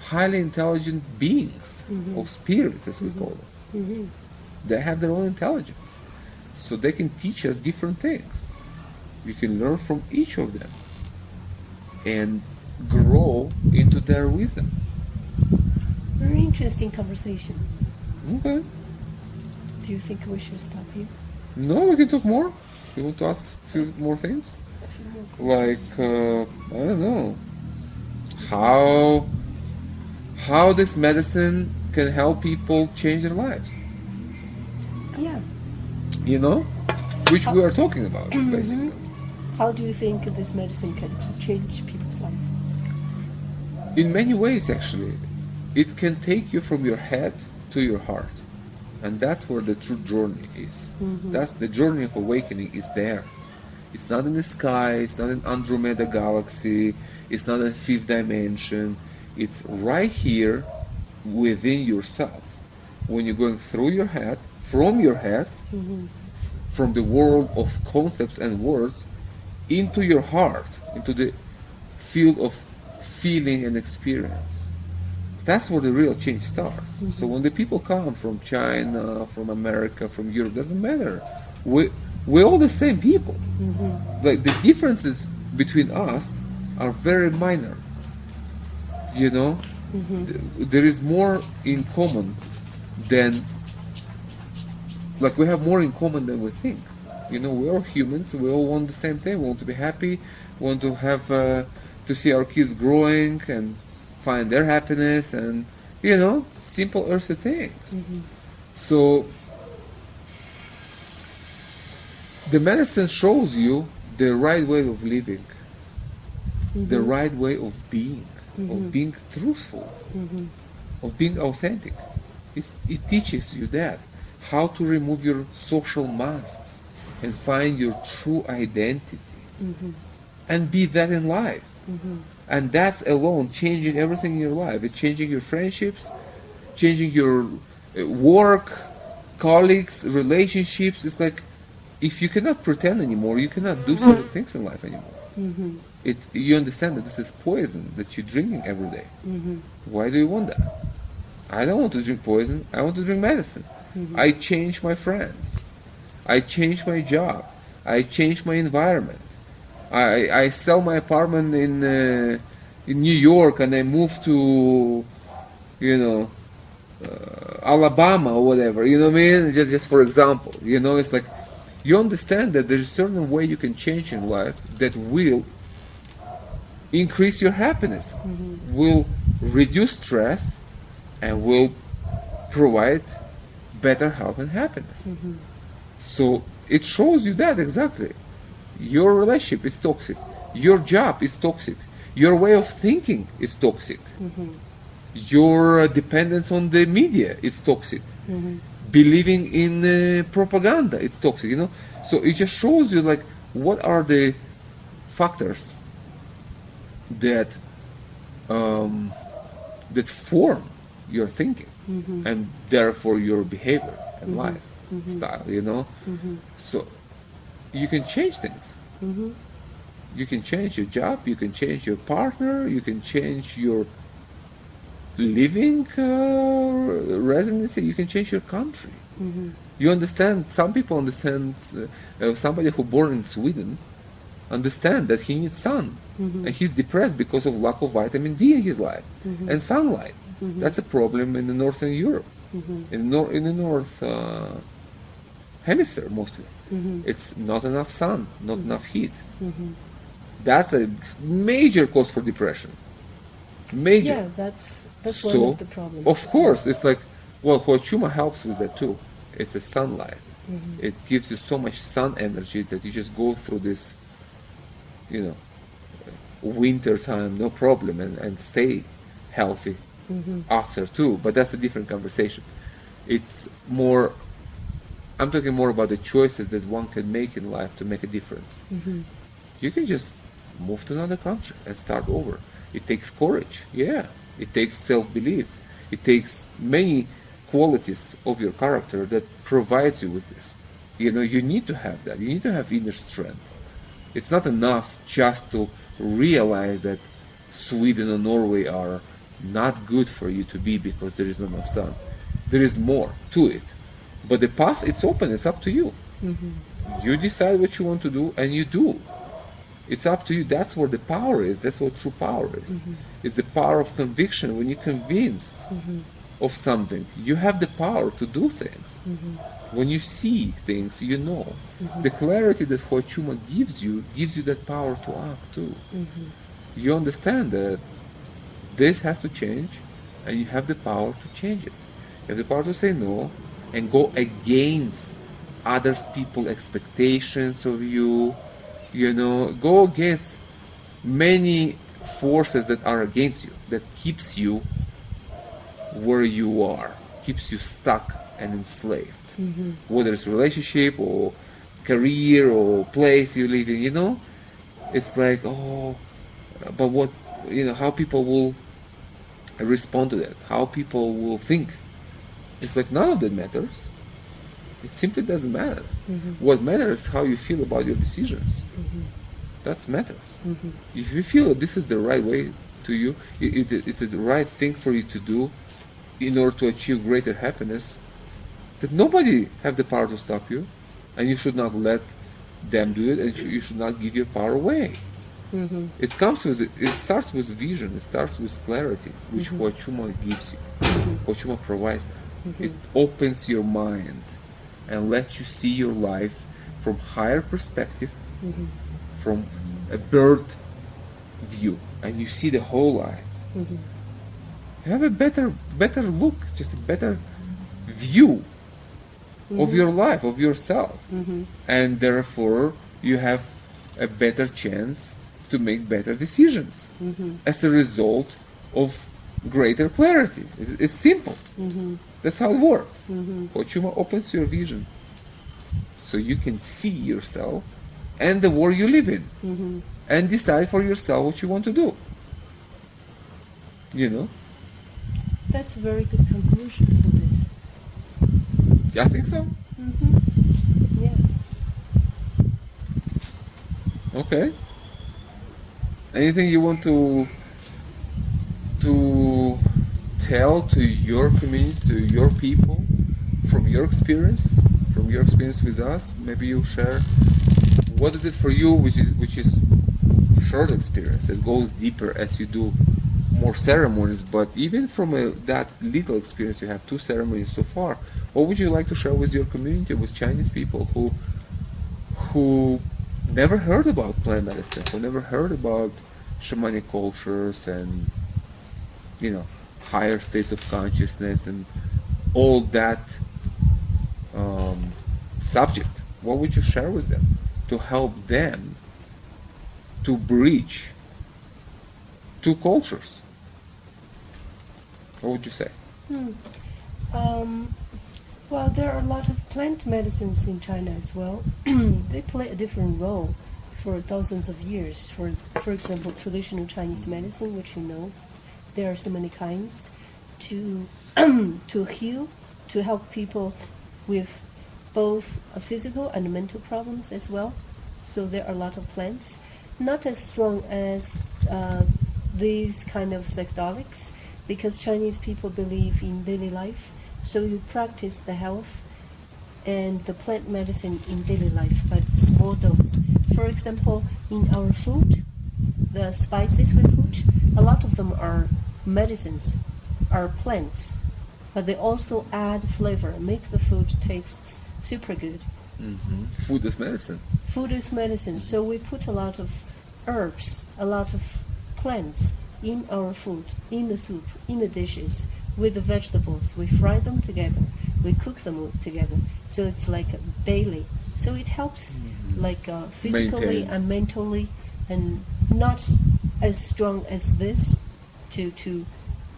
highly intelligent beings, or spirits, as we call them. They have their own intelligence, so they can teach us different things. You can learn from each of them and grow into their wisdom. Very interesting conversation. Okay. Do you think we should stop here? No, we can talk more. You want to ask a few more things? Like, I don't know, how this medicine can help people change their lives. Yeah. Which we are talking about, basically. How do you think this medicine can change people's life? In many ways, actually. It can take you from your head to your heart. And that's where the true journey is. That's the journey of awakening is there. It's not in the sky, it's not in Andromeda galaxy, it's not in fifth dimension. It's right here within yourself. When you're going through your head, from the world of concepts and words, into your heart, into the field of feeling and experience. That's where the real change starts. So when the people come from China, from America, from Europe, doesn't matter. We're all the same people. Like the differences between us are very minor. There is more in common than, like we have more in common than we think. We're all humans. We all want the same thing. We want to be happy. We want to have to see our kids growing and find their happiness, and simple earthly things. So the medicine shows you the right way of living, the right way of being truthful, of being authentic. It teaches you that, how to remove your social masks and find your true identity and be that in life. And that's alone changing everything in your life. It's changing your friendships, changing your work, colleagues, relationships. It's like, if you cannot pretend anymore, you cannot do certain things in life anymore. You understand that this is poison that you're drinking every day. Why do you want that? I don't want to drink poison. I want to drink medicine. I change my friends. I change my job. I change my environment. I sell my apartment in New York and I move to, Alabama or whatever. You know what I mean? Just for example. It's like, you understand that there's a certain way you can change in life that will increase your happiness, will reduce stress, and will provide better health and happiness. So it shows you that exactly. Your relationship is toxic. Your job is toxic. Your way of thinking is toxic. Your dependence on the media is toxic. Believing in propaganda, it's toxic. So it just shows you like what are the factors that that form your thinking and therefore your behavior and life style. So you can change things. You can change your job, you can change your partner, you can change your living residency, you can change your country. You understand, some people understand, somebody who born in Sweden understand that he needs sun, and he's depressed because of lack of vitamin D in his life, and sunlight. That's a problem in the Northern Europe, in the North Hemisphere mostly. It's not enough sun, not enough heat. That's a major cause for depression. Major. Yeah, that's one of the problems. Of course, it's like, well, Huachuma helps with that too. It's a sunlight. It gives you so much sun energy that you just go through this, winter time, no problem, and stay healthy after too. But that's a different conversation. It's more, I'm talking more about the choices that one can make in life to make a difference. You can just move to another country and start over. It takes courage, yeah. It takes self-belief. It takes many qualities of your character that provides you with this. You know, you need to have that. You need to have inner strength. It's not enough just to realize that Sweden or Norway are not good for you to be because there is not enough sun. There is more to it. But the path, it's open. It's up to you. You decide what you want to do, and you do. It's up to you. That's where the power is. That's what true power is. It's the power of conviction. When you're convinced of something, you have the power to do things. When you see things, you know. The clarity that Huachuma gives you that power to act too. You understand that this has to change, and you have the power to change it. You have the power to say no and go against others people's expectations of you. You know, go against many forces that are against you, that keeps you where you are, keeps you stuck and enslaved. Whether it's relationship or career or place you live in, you know, it's like, oh, but what, you know, how people will respond to that, how people will think. It's like none of that matters. It simply doesn't matter. What matters is how you feel about your decisions. That matters. If you feel that this is the right way to you, it's the right thing for you to do in order to achieve greater happiness, that nobody have the power to stop you, and you should not let them do it, and you should not give your power away. It starts with vision, it starts with clarity, which Huachuma gives you. Huachuma provides that. It opens your mind and lets you see your life from higher perspective, from a bird view, and you see the whole life. You have a better look, just a better view of your life, of yourself, and therefore you have a better chance to make better decisions as a result of greater clarity. It's simple. That's how it works. Huachuma opens your vision so you can see yourself and the world you live in, and decide for yourself what you want to do. You know? That's a very good conclusion for this. I think so. Yeah. Okay. Anything you want to tell to your community, to your people, from your experience with us? Maybe you share what is it for you, which is short experience that goes deeper as you do more ceremonies. But even from that little experience, you have 2 ceremonies so far. What would you like to share with your community, with Chinese people who never heard about plant medicine, who never heard about shamanic cultures and, you know, higher states of consciousness and all that subject? What would you share with them to help them to bridge 2 cultures? What would you say? Well, there are a lot of plant medicines in China as well. They play a different role for thousands of years. For example, traditional Chinese medicine, which you know, there are so many kinds to heal, to help people with both physical and mental problems as well. So there are a lot of plants, not as strong as these kind of psychedelics, because Chinese people believe in daily life. So you practice the health and the plant medicine in daily life, but small dose. For example, in our food, the spices we put, a lot of them are medicines, are plants, but they also add flavor, make the food taste super good. Food is medicine. Food is medicine, so we put a lot of herbs, a lot of plants in our food, in the soup, in the dishes, with the vegetables. We fry them together, we cook them together, so it's like daily. So it helps like physically Maintain. and mentally, and not as strong as this to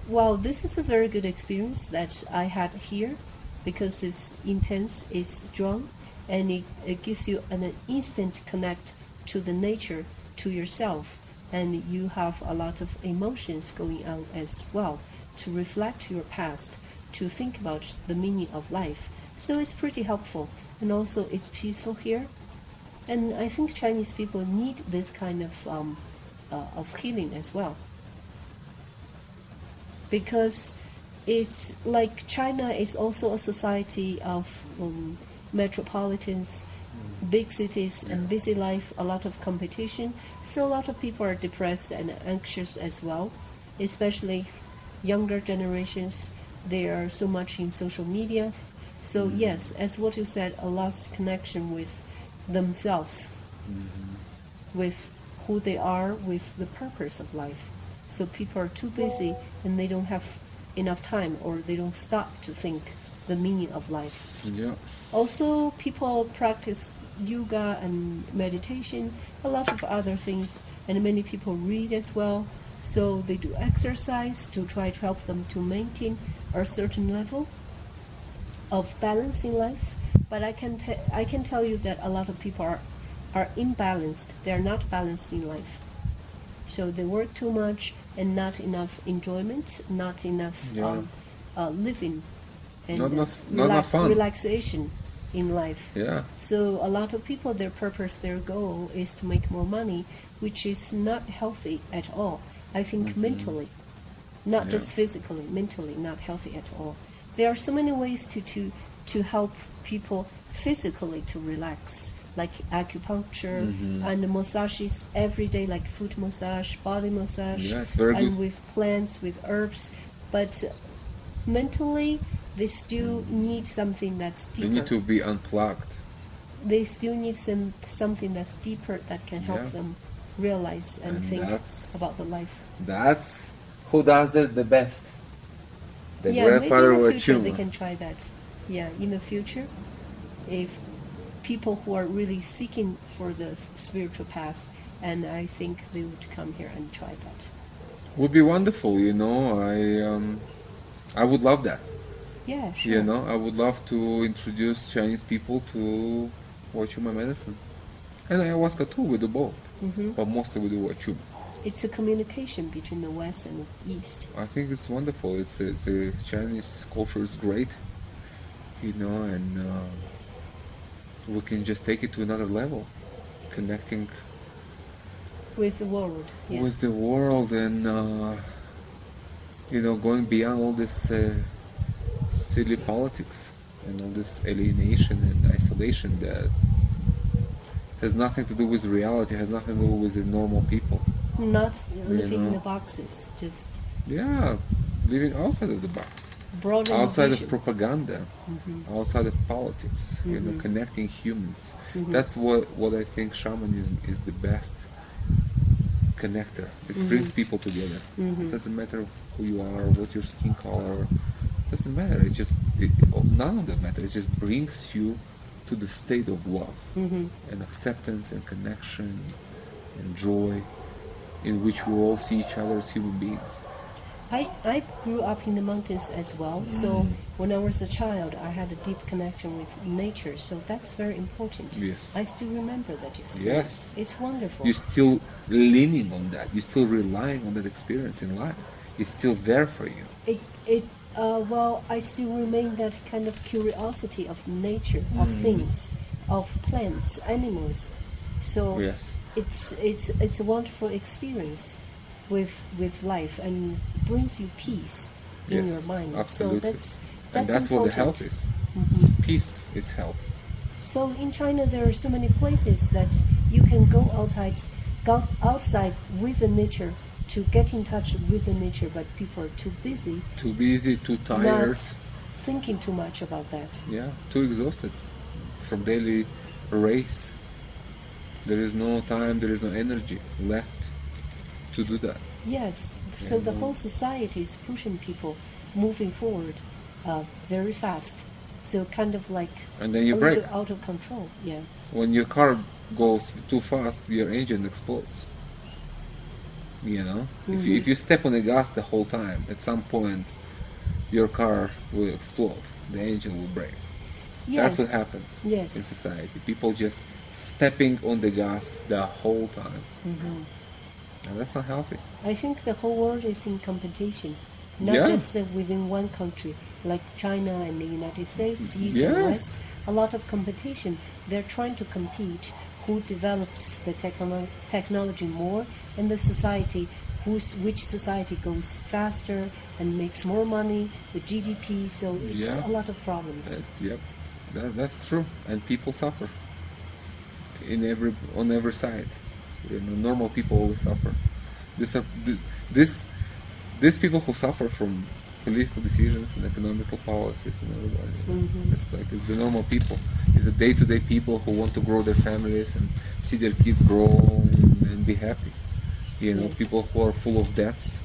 well, this is a very good experience that I had here because it's intense, it's strong, and it gives you an instant connect to the nature, to yourself, and you have a lot of emotions going on as well to reflect your past, to think about the meaning of life. So it's pretty helpful, and also it's peaceful here. And I think Chinese people need this kind of healing as well, because it's like China is also a society of metropolitans, big cities, and busy life, a lot of competition. So a lot of people are depressed and anxious as well, especially younger generations. They are so much in social media. So yes, as what you said, a lost connection with themselves, with who they are, with the purpose of life. So people are too busy and they don't have enough time, or they don't stop to think the meaning of life. Yeah. Also, people practice yoga and meditation, a lot of other things, and many people read as well. So they do exercise to try to help them to maintain a certain level of balance in life. But I can tell you that a lot of people are imbalanced. They are not balanced in life. So they work too much and not enough enjoyment, not enough living, and Not enough fun. relaxation in life. Yeah. So a lot of people, their purpose, their goal is to make more money, which is not healthy at all. I think mentally, not just physically, mentally not healthy at all. There are so many ways to help people physically to relax, like acupuncture and massages every day, like foot massage, body massage, Yeah, it's very and good. with plants, with herbs. But mentally, they still need something that's deeper. They need to be unplugged. They still need something that's deeper that can help them realize and think about the life. That's who does that the best. The Yeah, grandfather maybe in the future they Huachuma. can try that. Yeah, in the future, if people who are really seeking for the spiritual path, and I think they would come here and try that. Would be wonderful, I would love that. Yeah, sure. I would love to introduce Chinese people to Huachuma medicine. And ayahuasca too, we do both. But mostly we do Huachuma. It's a communication between the West and the East. I think it's wonderful. It's Chinese culture is great, and we can just take it to another level, connecting With the world, yes. with the world, and going beyond all this silly politics and all this alienation and isolation that has nothing to do with reality, has nothing to do with the normal people. Not living in the boxes, just Living outside of the box, broaden outside the of vision. propaganda, outside of politics, connecting humans. That's what I think shamanism is the best connector. It brings people together. It doesn't matter who you are, what your skin color, doesn't matter. None of that matters. It just brings you to the state of love and acceptance and connection and joy, in which we all see each other as human beings. I grew up in the mountains as well, so when I was a child, I had a deep connection with nature, so that's very important. Yes. I still remember that experience. Yes. It's wonderful. You're still leaning on that. You're still relying on that experience in life. It's still there for you. Well, I still remain that kind of curiosity of nature, of things, of plants, animals. So Yes. it's a wonderful experience with life, and brings you peace in your mind. Absolutely. So and that's what the health important. is. Peace is health. So in China, there are so many places that you can go outside with the nature to get in touch with the nature, but people are too busy, Too busy, too tired. not thinking too much about that. Yeah, too exhausted from daily race. There is no time, there is no energy left to do that. Yes, so the whole society is pushing people moving forward very fast. So kind of like And then you a brake. little out of control. Yeah. When your car goes too fast, your engine explodes. You know, if you step on the gas the whole time, at some point your car will explode. The engine will break. Yes. That's what happens Yes. in society. People just stepping on the gas the whole time. And that's not healthy. I think the whole world is in competition, not Yeah. just within one country, like China and the United States, East and Yes. West. A lot of competition. They're trying to compete who develops the technology more in the society, which society goes faster and makes more money, the GDP. So it's Yeah. a lot of problems. Yep, that's true, and people suffer on every side. You know, normal people always suffer. These people who suffer from political decisions and economical policies and everybody. It's the normal people. It's the day-to-day people who want to grow their families and see their kids grow and be happy. You know, Yes. people who are full of debts.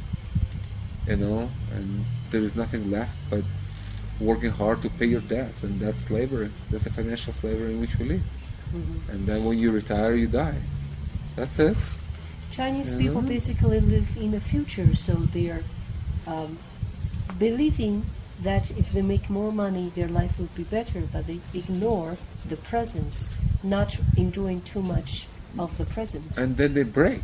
You know, and there is nothing left but working hard to pay your debts, and that's slavery. That's a financial slavery in which we live. And then when you retire, you die. That's it. Chinese people basically live in the future, so they are believing that if they make more money, their life will be better, but they ignore the presence, not enjoying too much of the present. And then they break.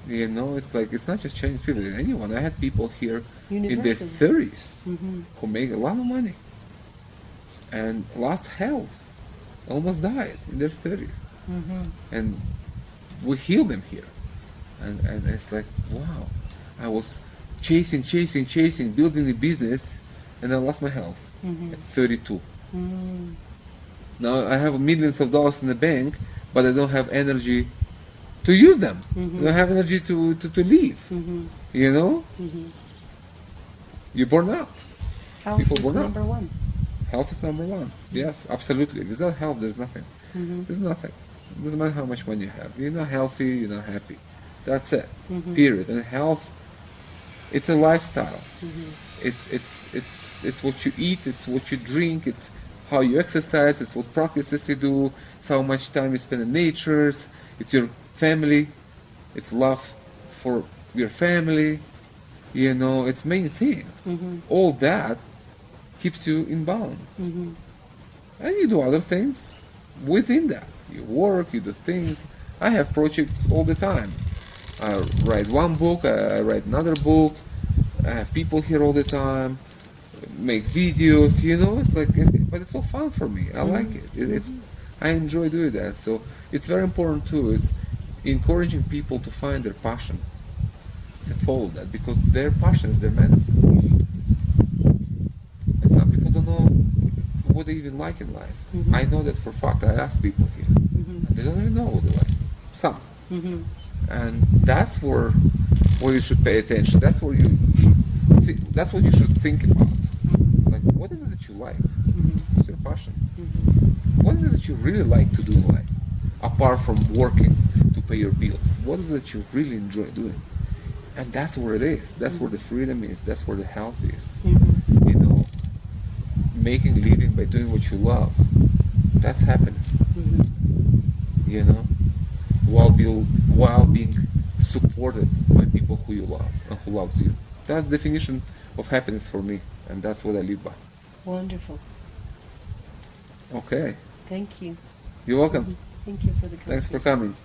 You know, it's like, it's not just Chinese people, it's anyone. I had people here in their Universally. 30s who make a lot of money and lost health, almost died in their 30s. And we heal them here. And it's like, wow, I was chasing, building the business, and I lost my health at 32. Now I have millions of dollars in the bank, but I don't have energy to use them. I don't have energy to live. You know? You burn out. Health People is burn out. number one. Health is number one. Yes, absolutely. Without health, there's nothing. There's nothing. It doesn't matter how much money you have. You're not healthy, you're not happy. That's it. Period. And health, it's a lifestyle. It's what you eat, it's what you drink, it's how you exercise, it's what practices you do, it's how much time you spend in nature, it's your family, it's love for your family, you know, it's many things. All that keeps you in balance. And you do other things within that. You work, you do things. I have projects all the time. I write one book, I write another book, I have people here all the time, make videos, you know, it's like, but it's so fun for me. I like it. I enjoy doing that. So it's very important too. It's encouraging people to find their passion and follow that, because their passion is their medicine. And some people don't know what they even like in life. I know that for a fact. I ask people here, and they don't even know what they like. Some. And that's where you should pay attention. That's where that's what you should think about. It's like, what is it that you like? What's your passion? What is it that you really like to do in life, apart from working to pay your bills? What is it that you really enjoy doing? And that's where it is. That's where the freedom is. That's where the health is. You know, making a living by doing what you love. That's happiness. You know, while being supported by people who you love and who loves you. That's the definition of happiness for me, and that's what I live by. Wonderful. Okay. Thank you. You're welcome. Thank you for the conversation. Thanks for coming.